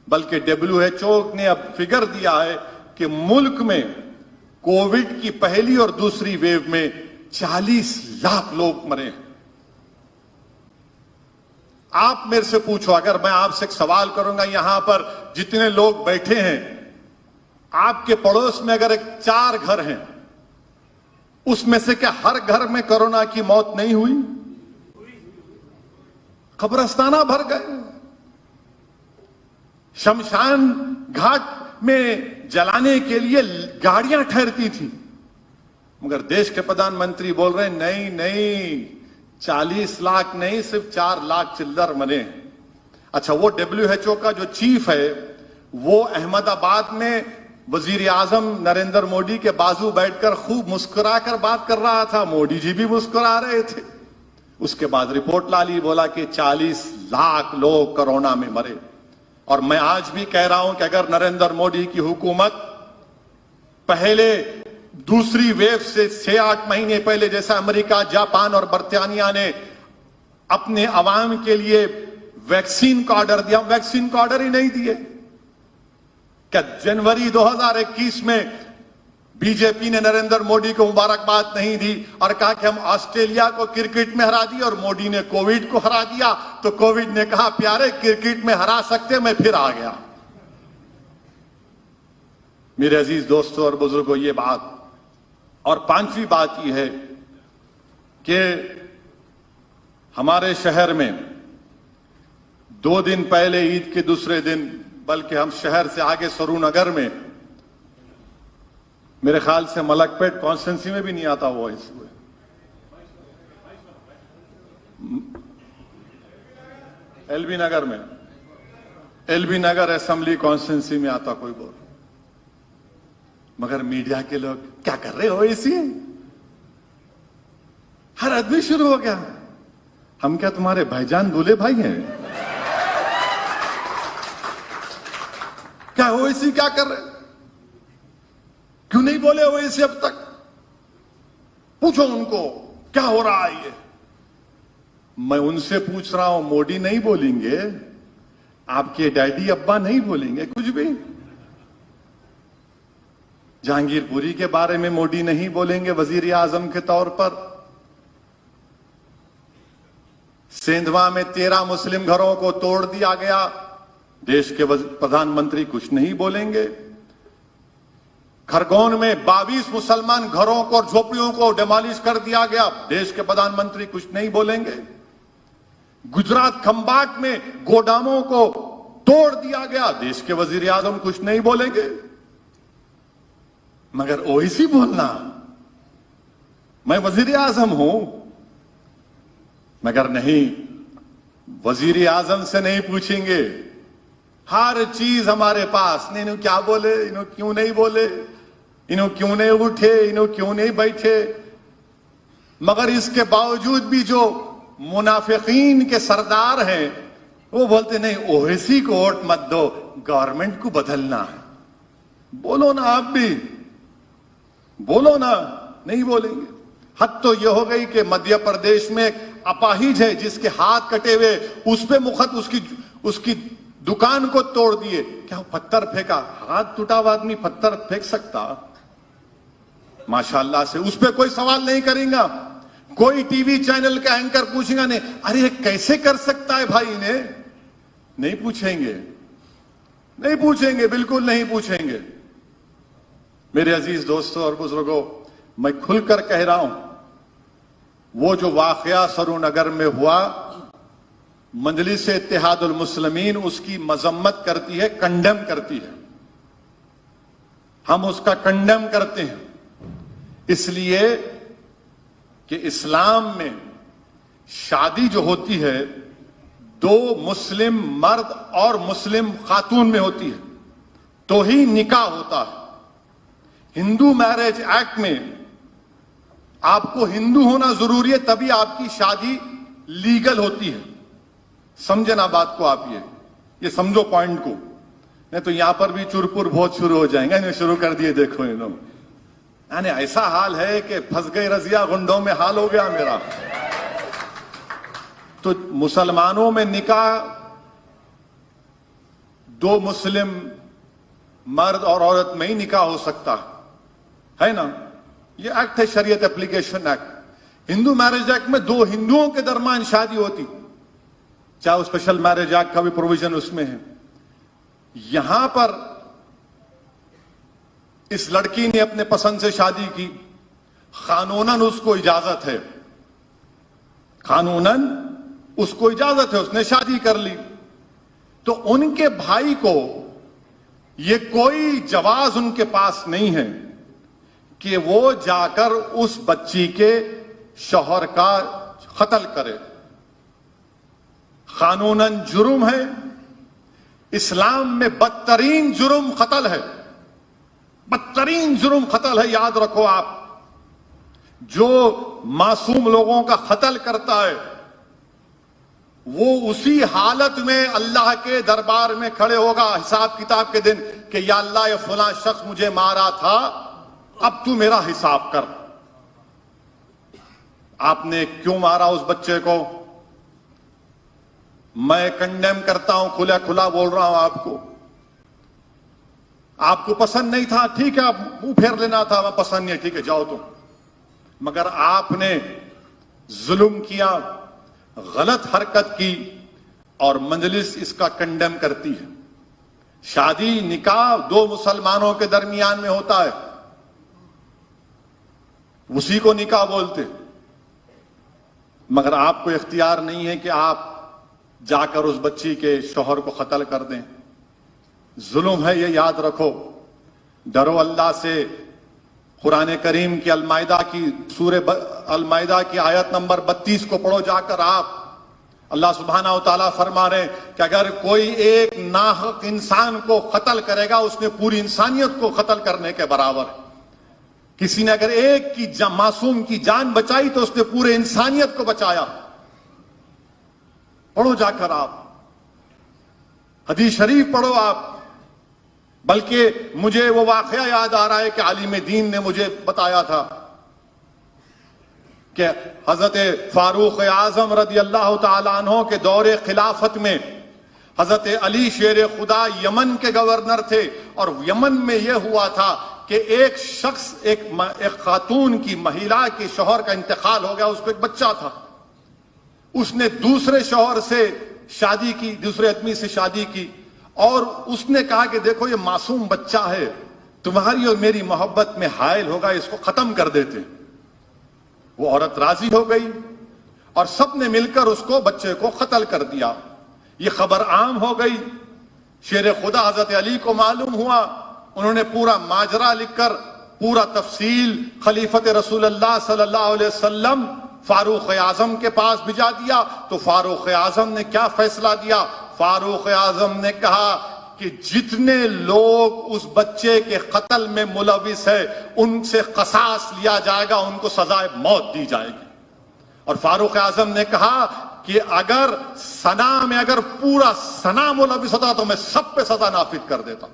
بلکہ WHO نے اب فگر دیا ہے کہ ملک میں کووڈ کی پہلی اور دوسری ویو میں 40 لاکھ لوگ مرے ہیں۔ آپ میرے سے پوچھو، اگر میں آپ سے ایک سوال کروں گا، یہاں پر جتنے لوگ بیٹھے ہیں، آپ کے پڑوس میں اگر 4 گھر ہیں، اس میں سے کیا ہر گھر میں کورونا کی موت نہیں ہوئی؟ قبرستانہ بھر گئے، شمشان گھاٹ میں جلانے کے لیے گاڑیاں ٹھہرتی تھی، مگر دیش کے پردھان منتری بول رہے ہیں نہیں 40 لاکھ نہیں، صرف 4 لاکھ چلر مرے ہیں۔ اچھا، وہ WHO کا جو چیف ہے، وہ احمد آباد میں وزیر اعظم نریندر مودی کے بازو بیٹھ کر خوب مسکرا کر بات کر رہا تھا، مودی جی بھی مسکرا رہے تھے۔ اس کے بعد رپورٹ لالی، بولا کہ 40 لاکھ لوگ کورونا میں مرے۔ اور میں آج بھی کہہ رہا ہوں کہ اگر نریندر مودی کی حکومت پہلے دوسری ویو سے 6-8 مہینے پہلے جیسا امریکہ، جاپان اور برطانیہ نے اپنے عوام کے لیے ویکسین کا آرڈر دیا، ویکسین کا آرڈر ہی نہیں دیے۔ کہ جنوری 2021 میں بی جے پی نے نریندر مودی کو مبارکباد نہیں دی اور کہا کہ ہم آسٹریلیا کو کرکٹ میں ہرا دیا، اور مودی نے کووڈ کو ہرا دیا، تو کووڈ نے کہا پیارے کرکٹ میں ہرا سکتے، میں پھر آ گیا۔ میرے عزیز دوستوں اور بزرگوں، یہ بات، اور 5ویں بات یہ ہے کہ ہمارے شہر میں 2 دن پہلے عید کے دوسرے دن، بلکہ ہم شہر سے آگے سرو نگر میں، میرے خیال سے ملک پیٹ کانسٹیٹنسی میں بھی نہیں آتا وہ ایل بی نگر میں، L B Nagar assembly constituency میں آتا کوئی بول، مگر میڈیا کے لوگ کیا کر رہے ہو ایسی؟ ہر آدمی شروع ہو گیا، ہم کیا تمہارے بھائی جان دولے بھائی ہیں؟ کیا اویسی کیا کر رہے؟ کیوں نہیں بولے اویسی اب تک؟ پوچھو ان کو، کیا ہو رہا ہے یہ؟ میں ان سے پوچھ رہا ہوں، موڈی نہیں بولیں گے، آپ کے ڈیڈی ابا نہیں بولیں گے کچھ بھی؟ جہانگیر پوری کے بارے میں موڈی نہیں بولیں گے وزیر اعظم کے طور پر؟ سیندھوا میں 13 مسلم گھروں کو توڑ دیا گیا، دیش کے پردھان منتری کچھ نہیں بولیں گے؟ کھرگون میں 22 مسلمان گھروں کو اور جھوپڑیوں کو ڈیمالش کر دیا گیا، دیش کے پردھان منتری کچھ نہیں بولیں گے؟ گجرات کھمباٹ میں گوداموں کو توڑ دیا گیا، دیش کے وزیر اعظم کچھ نہیں بولیں گے؟ مگر اویسی بولنا میں وزیر اعظم ہوں؟ مگر نہیں، وزیر اعظم سے نہیں پوچھیں گے، ہر چیز ہمارے پاس، انہوں کیا بولے، انہوں کیوں نہیں بولے، انہوں کیوں نہیں اٹھے، انہوں کیوں نہیں بیٹھے؟ مگر اس کے باوجود بھی جو منافقین کے سردار ہیں وہ بولتے نہیں، اویسی کو ووٹ مت دو، گورنمنٹ کو بدلنا ہے۔ بولو نا، آپ بھی بولو نا، نہیں بولیں گے۔ حد تو یہ ہو گئی کہ مدھیہ پردیش میں ایک اپاہج ہے جس کے ہاتھ کٹے ہوئے، اس پہ مخت اس کی دکان کو توڑ دیے، کیا پتھر پھینکا؟ ہاتھ ٹوٹا ہوا آدمی پتھر پھینک سکتا؟ ماشاءاللہ سے اس پہ کوئی سوال نہیں کریں گا، کوئی ٹی وی چینل کا اینکر پوچھیں گا نہیں، ارے یہ کیسے کر سکتا ہے بھائی نے؟ نہیں پوچھیں گے، نہیں پوچھیں گے، بالکل نہیں پوچھیں گے۔ میرے عزیز دوستوں اور بزرگوں، میں کھل کر کہہ رہا ہوں، وہ جو واقعہ سرو نگر میں ہوا، مجلس اتحاد المسلمین اس کی مذمت کرتی ہے، کنڈیم کرتی ہے، ہم اس کا کنڈیم کرتے ہیں، اس لیے کہ اسلام میں شادی جو ہوتی ہے 2 مسلم مرد اور مسلم خاتون میں ہوتی ہے تو ہی نکاح ہوتا ہے۔ ہندو میرج ایکٹ میں آپ کو ہندو ہونا ضروری ہے، تبھی آپ کی شادی لیگل ہوتی ہے۔ سمجھے نا بات کو، آپ یہ سمجھو پوائنٹ کو، نہیں تو یہاں پر بھی چرپور بہت شروع ہو جائیں گے، انہیں شروع کر دیے، دیکھو انہوں، یعنی ایسا حال ہے کہ پھنس گئی رضیہ گنڈوں میں حال ہو گیا میرا۔ تو مسلمانوں میں نکاح 2 مسلم مرد اور عورت میں ہی نکاح ہو سکتا ہے نا، یہ ایکٹ ہے، شریعت اپلیکیشن ایکٹ۔ ہندو میرج ایکٹ میں 2 ہندوؤں کے درمیان شادی ہوتی، چاہے اسپیشل میرج ایکٹ کا بھی پروویژن اس میں ہے۔ یہاں پر اس لڑکی نے اپنے پسند سے شادی کی، قانوناً اس کو اجازت ہے، قانوناً اس کو اجازت ہے، اس نے شادی کر لی، تو ان کے بھائی کو یہ کوئی جواز ان کے پاس نہیں ہے کہ وہ جا کر اس بچی کے شوہر کا قتل کرے۔ قانوناً جرم ہے، اسلام میں بدترین جرم قتل ہے، بدترین جرم قتل ہے، یاد رکھو آپ۔ جو معصوم لوگوں کا قتل کرتا ہے وہ اسی حالت میں اللہ کے دربار میں کھڑے ہوگا حساب کتاب کے دن کہ یا اللہ یہ فلاں شخص مجھے مارا تھا، اب تو میرا حساب کر، آپ نے کیوں مارا اس بچے کو؟ میں کنڈیم کرتا ہوں، کھلا کھلا بول رہا ہوں آپ کو۔ آپ کو پسند نہیں تھا، ٹھیک ہے، آپ منہ پھیر لینا تھا، میں پسند نہیں ہے، ٹھیک ہے جاؤ تم، مگر آپ نے ظلم کیا، غلط حرکت کی، اور مجلس اس کا کنڈیم کرتی ہے۔ شادی نکاح 2 مسلمانوں کے درمیان میں ہوتا ہے، اسی کو نکاح بولتے، مگر آپ کو اختیار نہیں ہے کہ آپ جا کر اس بچی کے شوہر کو قتل کر دیں۔ ظلم ہے، یہ یاد رکھو۔ ڈرو اللہ سے۔ قرآن کریم کی المائدہ کی سورہ المائدہ کی آیت نمبر 32 کو پڑھو جا کر آپ، اللہ سبحانہ و تعالیٰ فرما رہے ہیں کہ اگر کوئی ایک ناحق انسان کو قتل کرے گا اس نے پوری انسانیت کو قتل کرنے کے برابر ہے۔ کسی نے اگر ایک کی معصوم کی جان بچائی تو اس نے پورے انسانیت کو بچایا۔ پڑھو جا کر آپ، حدیث شریف پڑھو آپ۔ بلکہ مجھے وہ واقعہ یاد آ رہا ہے کہ عالم دین نے مجھے بتایا تھا، کہ حضرت فاروق اعظم رضی اللہ تعالیٰ عنہ کے دور خلافت میں حضرت علی شیر خدا یمن کے گورنر تھے، اور یمن میں یہ ہوا تھا کہ ایک شخص ایک خاتون کی مہیلا کے شوہر کا انتقال ہو گیا، اس کو ایک بچہ تھا، اس نے دوسرے شوہر سے شادی کی، دوسرے آدمی سے شادی کی، اور اس نے کہا کہ دیکھو یہ معصوم بچہ ہے، تمہاری اور میری محبت میں حائل ہوگا، اس کو ختم کر دیتے۔ وہ عورت راضی ہو گئی اور سب نے مل کر اس کو بچے کو قتل کر دیا۔ یہ خبر عام ہو گئی، شیر خدا حضرت علی کو معلوم ہوا، انہوں نے پورا ماجرا لکھ کر پورا تفصیل خلیفت رسول اللہ صلی اللہ علیہ وسلم فاروق اعظم کے پاس بھیجا دیا۔ تو فاروق اعظم نے کیا فیصلہ دیا؟ فاروق اعظم نے کہا کہ جتنے لوگ اس بچے کے قتل میں ملوث ہے ان سے قصاص لیا جائے گا، ان کو سزائے موت دی جائے گی۔ اور فاروق اعظم نے کہا کہ اگر سنا میں اگر پورا سنا ملوث ہوتا تو میں سب پہ سزا نافذ کر دیتا۔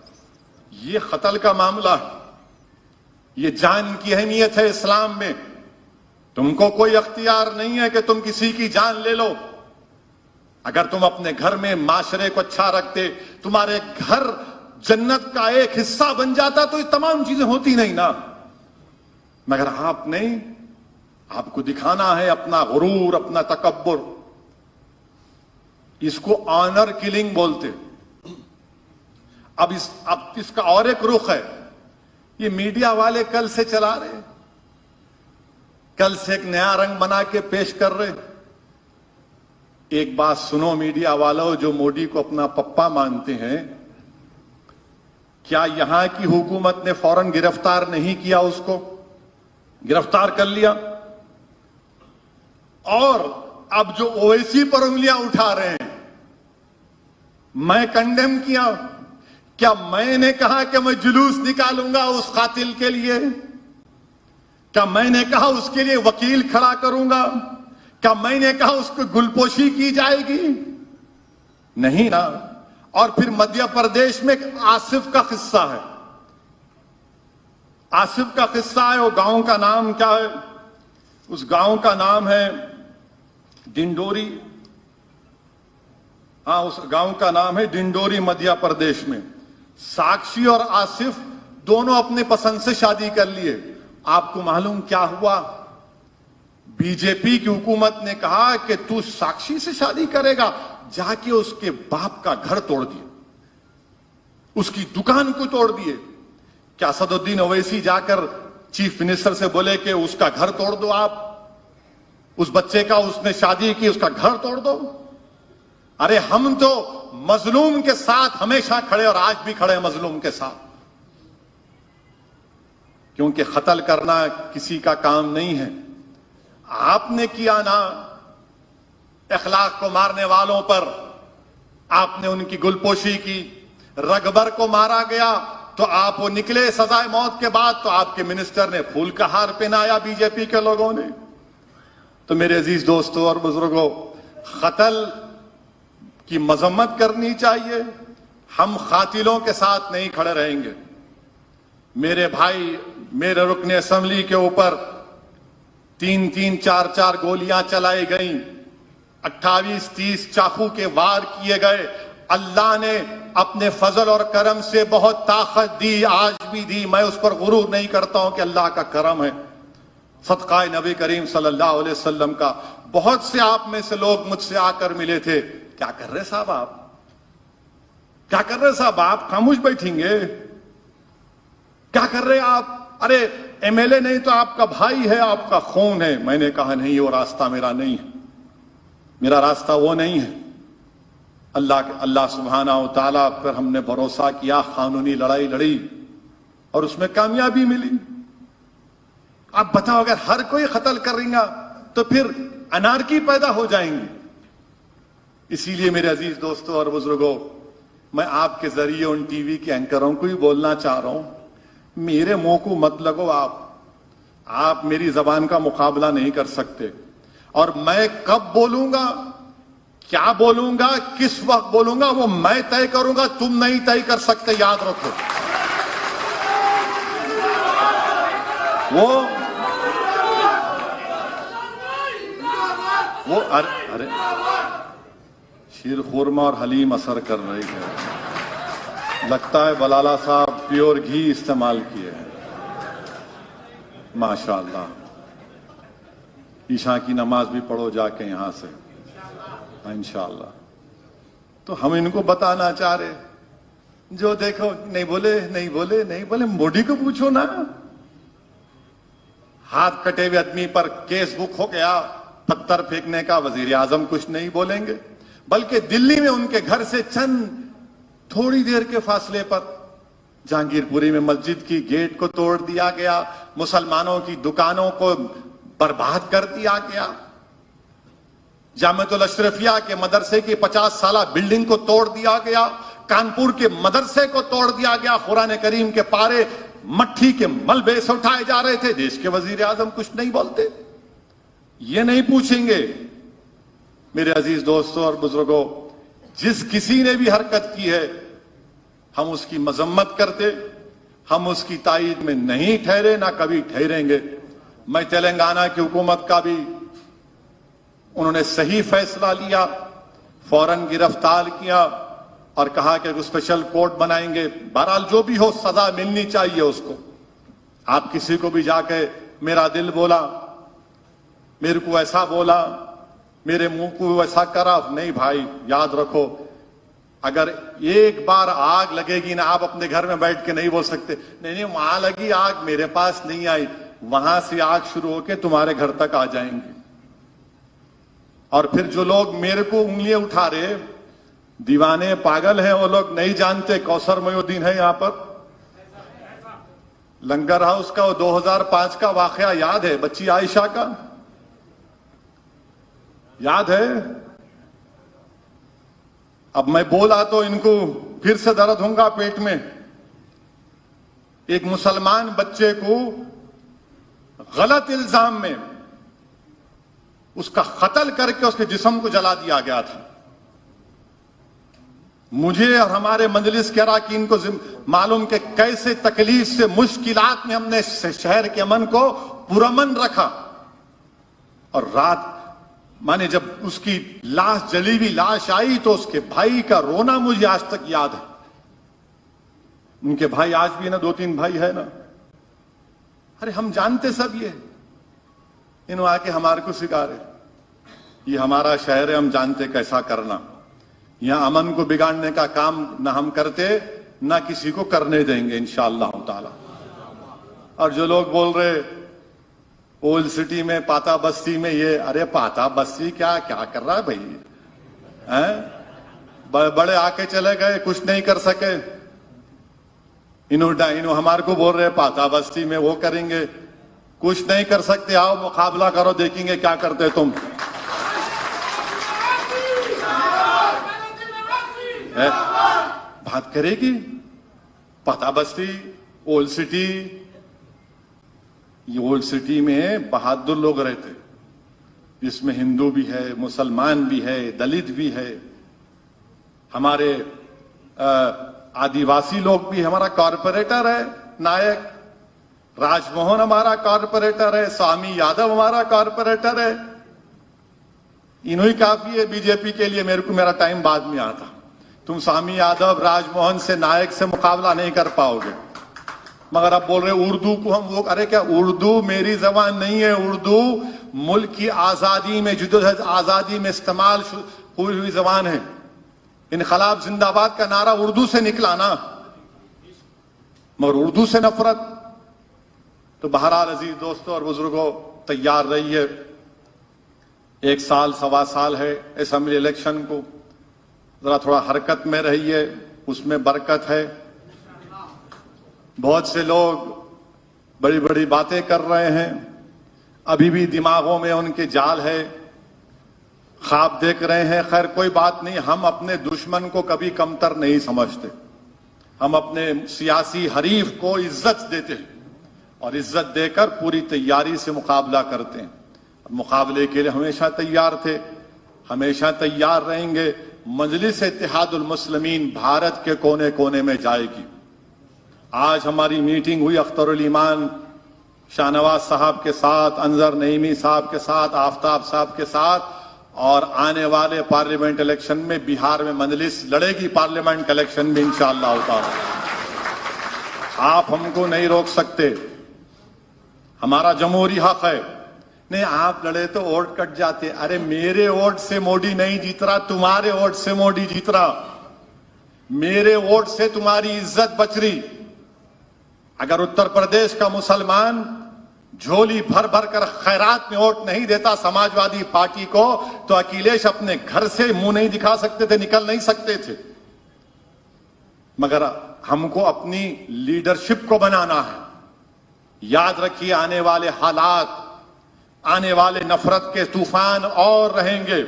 یہ قتل کا معاملہ ہے، یہ جان کی اہمیت ہے اسلام میں۔ تم کو کوئی اختیار نہیں ہے کہ تم کسی کی جان لے لو۔ اگر تم اپنے گھر میں معاشرے کو اچھا رکھتے، تمہارے گھر جنت کا ایک حصہ بن جاتا تو یہ تمام چیزیں ہوتی نہیں نا، مگر آپ نہیں، آپ کو دکھانا ہے اپنا غرور، اپنا تکبر۔ اس کو آنر کلنگ بولتے۔ اب اس کا اور ایک رخ ہے، یہ میڈیا والے کل سے چلا رہے، کل سے ایک نیا رنگ بنا کے پیش کر رہے۔ ایک بات سنو میڈیا والوں جو مودی کو اپنا پپا مانتے ہیں، کیا یہاں کی حکومت نے فوراً گرفتار نہیں کیا؟ اس کو گرفتار کر لیا، اور اب جو اویسی پر انگلیاں اٹھا رہے ہیں، میں کنڈیم کیا۔ کیا میں نے کہا کہ میں جلوس نکالوں گا اس قاتل کے لیے؟ کیا میں نے کہا اس کے لیے وکیل کھڑا کروں گا؟ کیا میں نے کہا اس کو گلپوشی کی جائے گی؟ نہیں نا۔ اور پھر مدھیہ پردیش میں آصف کا قصہ ہے، آصف کا قصہ ہے۔ وہ گاؤں کا نام کیا ہے؟ اس گاؤں کا نام ہے ڈنڈوری۔ ہاں، اس گاؤں کا نام ہے ڈنڈوری، مدھیہ پردیش میں۔ ساکشی اور آصف دونوں اپنے پسند سے شادی کر لیے۔ آپ کو معلوم کیا ہوا؟ بی جے پی کی حکومت نے کہا کہ تو ساکشی سے شادی کرے گا، جا کے اس کے باپ کا گھر توڑ دیے، اس کی دکان کو توڑ دیے۔ کیا اسد الدین اویسی جا کر چیف منسٹر سے بولے کہ اس کا گھر توڑ دو، آپ اس بچے کا، اس نے شادی کی، اس کا گھر توڑ دو؟ ارے ہم تو مظلوم کے ساتھ ہمیشہ کھڑے، اور آج بھی کھڑے مظلوم کے ساتھ، کیونکہ قتل کرنا کسی کا کام نہیں ہے۔ آپ نے کیا نا، اخلاق کو مارنے والوں پر آپ نے ان کی گلپوشی کی۔ رگبر کو مارا گیا تو آپ وہ نکلے سزائے موت کے بعد، تو آپ کے منسٹر نے پھول کا ہار پہنایا بی جے پی کے لوگوں نے۔ تو میرے عزیز دوستوں اور بزرگوں، قتل کی مذمت کرنی چاہیے، ہم قاتلوں کے ساتھ نہیں کھڑے رہیں گے۔ میرے بھائی، میرے رکن اسمبلی کے اوپر 3 4 گولیاں چلائی گئیں، 28-30 چاقو کے وار کیے گئے۔ اللہ نے اپنے فضل اور کرم سے بہت طاقت دی، آج بھی دی، میں اس پر غرور نہیں کرتا ہوں کہ اللہ کا کرم ہے، صدقہ نبی کریم صلی اللہ علیہ وسلم کا۔ بہت سے آپ میں سے لوگ مجھ سے آ کر ملے تھے، کیا کر رہے صاحب آپ؟ کیا کر رہے صاحب آپ؟ خاموش بیٹھیں گے؟ کیا کر رہے آپ؟ ارے ایم ایل اے نہیں تو آپ کا بھائی ہے، آپ کا خون ہے۔ میں نے کہا نہیں، وہ راستہ میرا نہیں ہے، میرا راستہ وہ نہیں ہے۔ اللہ سبحانہ و تعالیٰ پر ہم نے بھروسہ کیا، قانونی لڑائی لڑی اور اس میں کامیابی ملی۔ آپ بتاؤ، اگر ہر کوئی قتل کرے گا تو پھر انارکی پیدا ہو جائیں گی۔ اسی لیے میرے عزیز دوستوں اور بزرگوں، میں آپ کے ذریعے ان ٹی وی کے اینکروں کو ہی بولنا چاہ رہا ہوں، میرے منہ کو مت لگو۔ آپ میری زبان کا مقابلہ نہیں کر سکتے، اور میں کب بولوں گا، کیا بولوں گا، کس وقت بولوں گا، وہ میں طے کروں گا، تم نہیں طے کر سکتے، یاد رکھو۔ وہ ارے شیر خورما اور حلیم اثر کر رہی ہے، لگتا ہے بلالہ صاحب پیور گھی استعمال کیے ہیں. ماشاءاللہ. عشاء کی نماز بھی پڑھو جا کے یہاں سے انشاءاللہ. تو ہم ان کو بتانا چاہ رہے، جو دیکھو نہیں بولے موڈی کو پوچھو نا. ہاتھ کٹے ہوئے آدمی پر کیس بک ہو گیا پتھر پھینکنے کا، وزیر اعظم کچھ نہیں بولیں گے، بلکہ دلی میں ان کے گھر سے چند تھوڑی دیر کے فاصلے پر جہانگیر پوری میں مسجد کی گیٹ کو توڑ دیا گیا، مسلمانوں کی دکانوں کو برباد کر دیا گیا، جامعۃ الاشرفیہ کے مدرسے کی 50 سالہ بلڈنگ کو توڑ دیا گیا، کانپور کے مدرسے کو توڑ دیا گیا، قرآن کریم کے پارے مٹھی کے ملبے سے اٹھائے جا رہے تھے. دیش کے وزیر اعظم کچھ نہیں بولتے، یہ نہیں پوچھیں گے. میرے عزیز دوستوں اور بزرگوں، جس کسی نے بھی حرکت کی ہے ہم اس کی مذمت کرتے، ہم اس کی تائید میں نہیں ٹھہرے، نہ کبھی ٹھہریں گے. میں تلنگانہ کی حکومت کا بھی انہوں نے صحیح فیصلہ لیا، فوراً گرفتار کیا اور کہا کہ اسپیشل کورٹ بنائیں گے. بہرحال جو بھی ہو سزا ملنی چاہیے اس کو. آپ کسی کو بھی جا کے میرا دل بولا، میرے کو ایسا بولا، میرے منہ کو ایسا کرا، نہیں بھائی یاد رکھو، اگر ایک بار آگ لگے گی نا، آپ اپنے گھر میں بیٹھ کے نہیں بول سکتے نہیں وہاں لگی آگ میرے پاس نہیں آئی، وہاں سے آگ شروع ہو کے تمہارے گھر تک آ جائیں گے. اور پھر جو لوگ میرے کو انگلیاں اٹھا رہے، دیوانے پاگل ہیں، وہ لوگ نہیں جانتے کوثر محی الدین ہے یہاں پر. لنگر ہاؤس کا وہ 2005 کا واقعہ یاد ہے، بچی عائشہ کا یاد ہے. اب میں بولا تو ان کو پھر سے درد ہوں گا پیٹ میں. ایک مسلمان بچے کو غلط الزام میں اس کا قتل کر کے اس کے جسم کو جلا دیا گیا تھا. مجھے اور ہمارے مجلس کے اراکین کو معلوم کہ کیسے تکلیف سے مشکلات میں ہم نے شہر کے امن کو پرامن رکھا. اور رات مانے جب اس کی لاش جلی ہوئی لاش آئی تو اس کے بھائی کا رونا مجھے آج تک یاد ہے. ان کے بھائی آج بھی نا 2-3 بھائی ہے نا. ارے ہم جانتے سب یہ انہوں آ کے ہمارے کو سکھا رہے. یہ ہمارا شہر ہے، ہم جانتے کیسا کرنا. یہاں امن کو بگاڑنے کا کام نہ ہم کرتے نہ کسی کو کرنے دیں گے انشاءاللہ تعالی. اور جو لوگ بول رہے اولڈ سٹی میں پاتا بستی میں یہ، ارے پاتا بستی کیا کر رہا ہے بھائی؟ بڑے آ کے چلے گئے، کچھ نہیں کر سکے. انہوں ہمارے کو بول رہے پاتا بستی میں وہ کریں گے، کچھ نہیں کر سکتے. آؤ مقابلہ کرو، دیکھیں گے کیا کرتے تم. بات کرے گی پاتا بستی اولڈ سٹی. یہ اولڈ سٹی میں بہادر لوگ رہتے، جس میں ہندو بھی ہے، مسلمان بھی ہے، دلت بھی ہے، ہمارے آدیواسی لوگ بھی. ہمارا کارپوریٹر ہے نائک راج موہن، ہمارا کارپوریٹر ہے سوامی یادو، ہمارا کارپوریٹر ہے. انہوں ہی کافی ہے بی جے پی کے لیے. میرا ٹائم بعد میں آتا. تم سوامی یادو، راج موہن سے، نائک سے مقابلہ نہیں کر پاؤ گے. مگر اب بول رہے اردو کو ہم وہ، ارے کیا اردو میری زبان نہیں ہے. اردو ملک کی آزادی میں، جدوجہد آزادی میں استعمال ہوئی زبان ہے. انقلاب زندہ باد کا نعرہ اردو سے نکلا نا، مگر اردو سے نفرت. تو بہرحال عزیز دوستوں اور بزرگوں، تیار رہیے. 1 سال 1.25 سال ہے اسمبلی الیکشن کو. ذرا تھوڑا حرکت میں رہیے، اس میں برکت ہے. بہت سے لوگ بڑی بڑی باتیں کر رہے ہیں، ابھی بھی دماغوں میں ان کے جال ہے، خواب دیکھ رہے ہیں. خیر کوئی بات نہیں، ہم اپنے دشمن کو کبھی کمتر نہیں سمجھتے. ہم اپنے سیاسی حریف کو عزت دیتے ہیں اور عزت دے کر پوری تیاری سے مقابلہ کرتے ہیں. مقابلے کے لیے ہمیشہ تیار تھے، ہمیشہ تیار رہیں گے. مجلس اتحاد المسلمین بھارت کے کونے کونے میں جائے گی. آج ہماری میٹنگ ہوئی اختر الایمان شاہ نواز صاحب کے ساتھ، انظر نعیمی صاحب کے ساتھ، آفتاب صاحب کے ساتھ. اور آنے والے پارلیمنٹ الیکشن میں بہار میں مجلس لڑے گی پارلیمنٹ کے الیکشن میں انشاءاللہ تعالی. آپ ہم کو نہیں روک سکتے, ہمارا جمہوری حق ہے. نہیں آپ لڑے تو ووٹ کٹ جاتے. ارے میرے ووٹ سے موڈی نہیں جیت رہا, تمہارے ووٹ سے موڈی جیت رہا. میرے ووٹ سے تمہاری عزت بچ رہی. اگر اتر پردیش کا مسلمان جھولی بھر بھر کر خیرات میں ووٹ نہیں دیتا سماجوادی پارٹی کو, تو اکھلیش اپنے گھر سے منہ نہیں دکھا سکتے تھے, نکل نہیں سکتے تھے. مگر ہم کو اپنی لیڈرشپ کو بنانا ہے. یاد رکھیے آنے والے حالات, آنے والے نفرت کے طوفان اور رہیں گے.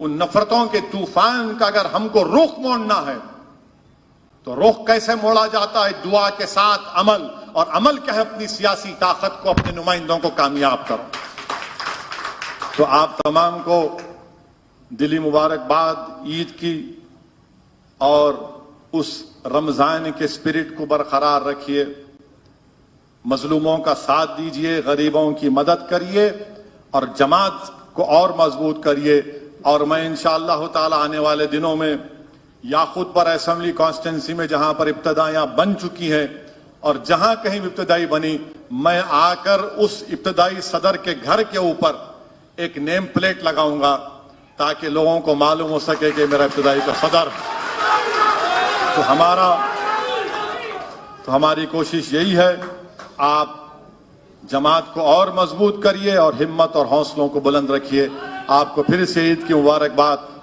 ان نفرتوں کے طوفان کا اگر ہم کو رخ موڑنا ہے تو رخ کیسے موڑا جاتا ہے؟ دعا کے ساتھ عمل, اور عمل کیا ہے؟ اپنی سیاسی طاقت کو, اپنے نمائندوں کو کامیاب کرو. تو آپ تمام کو دلی مبارکباد عید کی, اور اس رمضان کے اسپرٹ کو برقرار رکھیے. مظلوموں کا ساتھ دیجئے, غریبوں کی مدد کریے, اور جماعت کو اور مضبوط کریے. اور میں انشاءاللہ تعالی آنے والے دنوں میں یاقوت پر اسمبلی کانسٹیٹنسی میں جہاں پر ابتدائیاں بن چکی ہیں, اور جہاں کہیں بھی ابتدائی بنی, میں آ کر اس ابتدائی صدر کے گھر کے اوپر ایک نیم پلیٹ لگاؤں گا, تاکہ لوگوں کو معلوم ہو سکے کہ میرا ابتدائی کا صدر. تو ہماری کوشش یہی ہے, آپ جماعت کو اور مضبوط کریے اور ہمت اور حوصلوں کو بلند رکھیے. آپ کو پھر سے عید کی مبارکباد.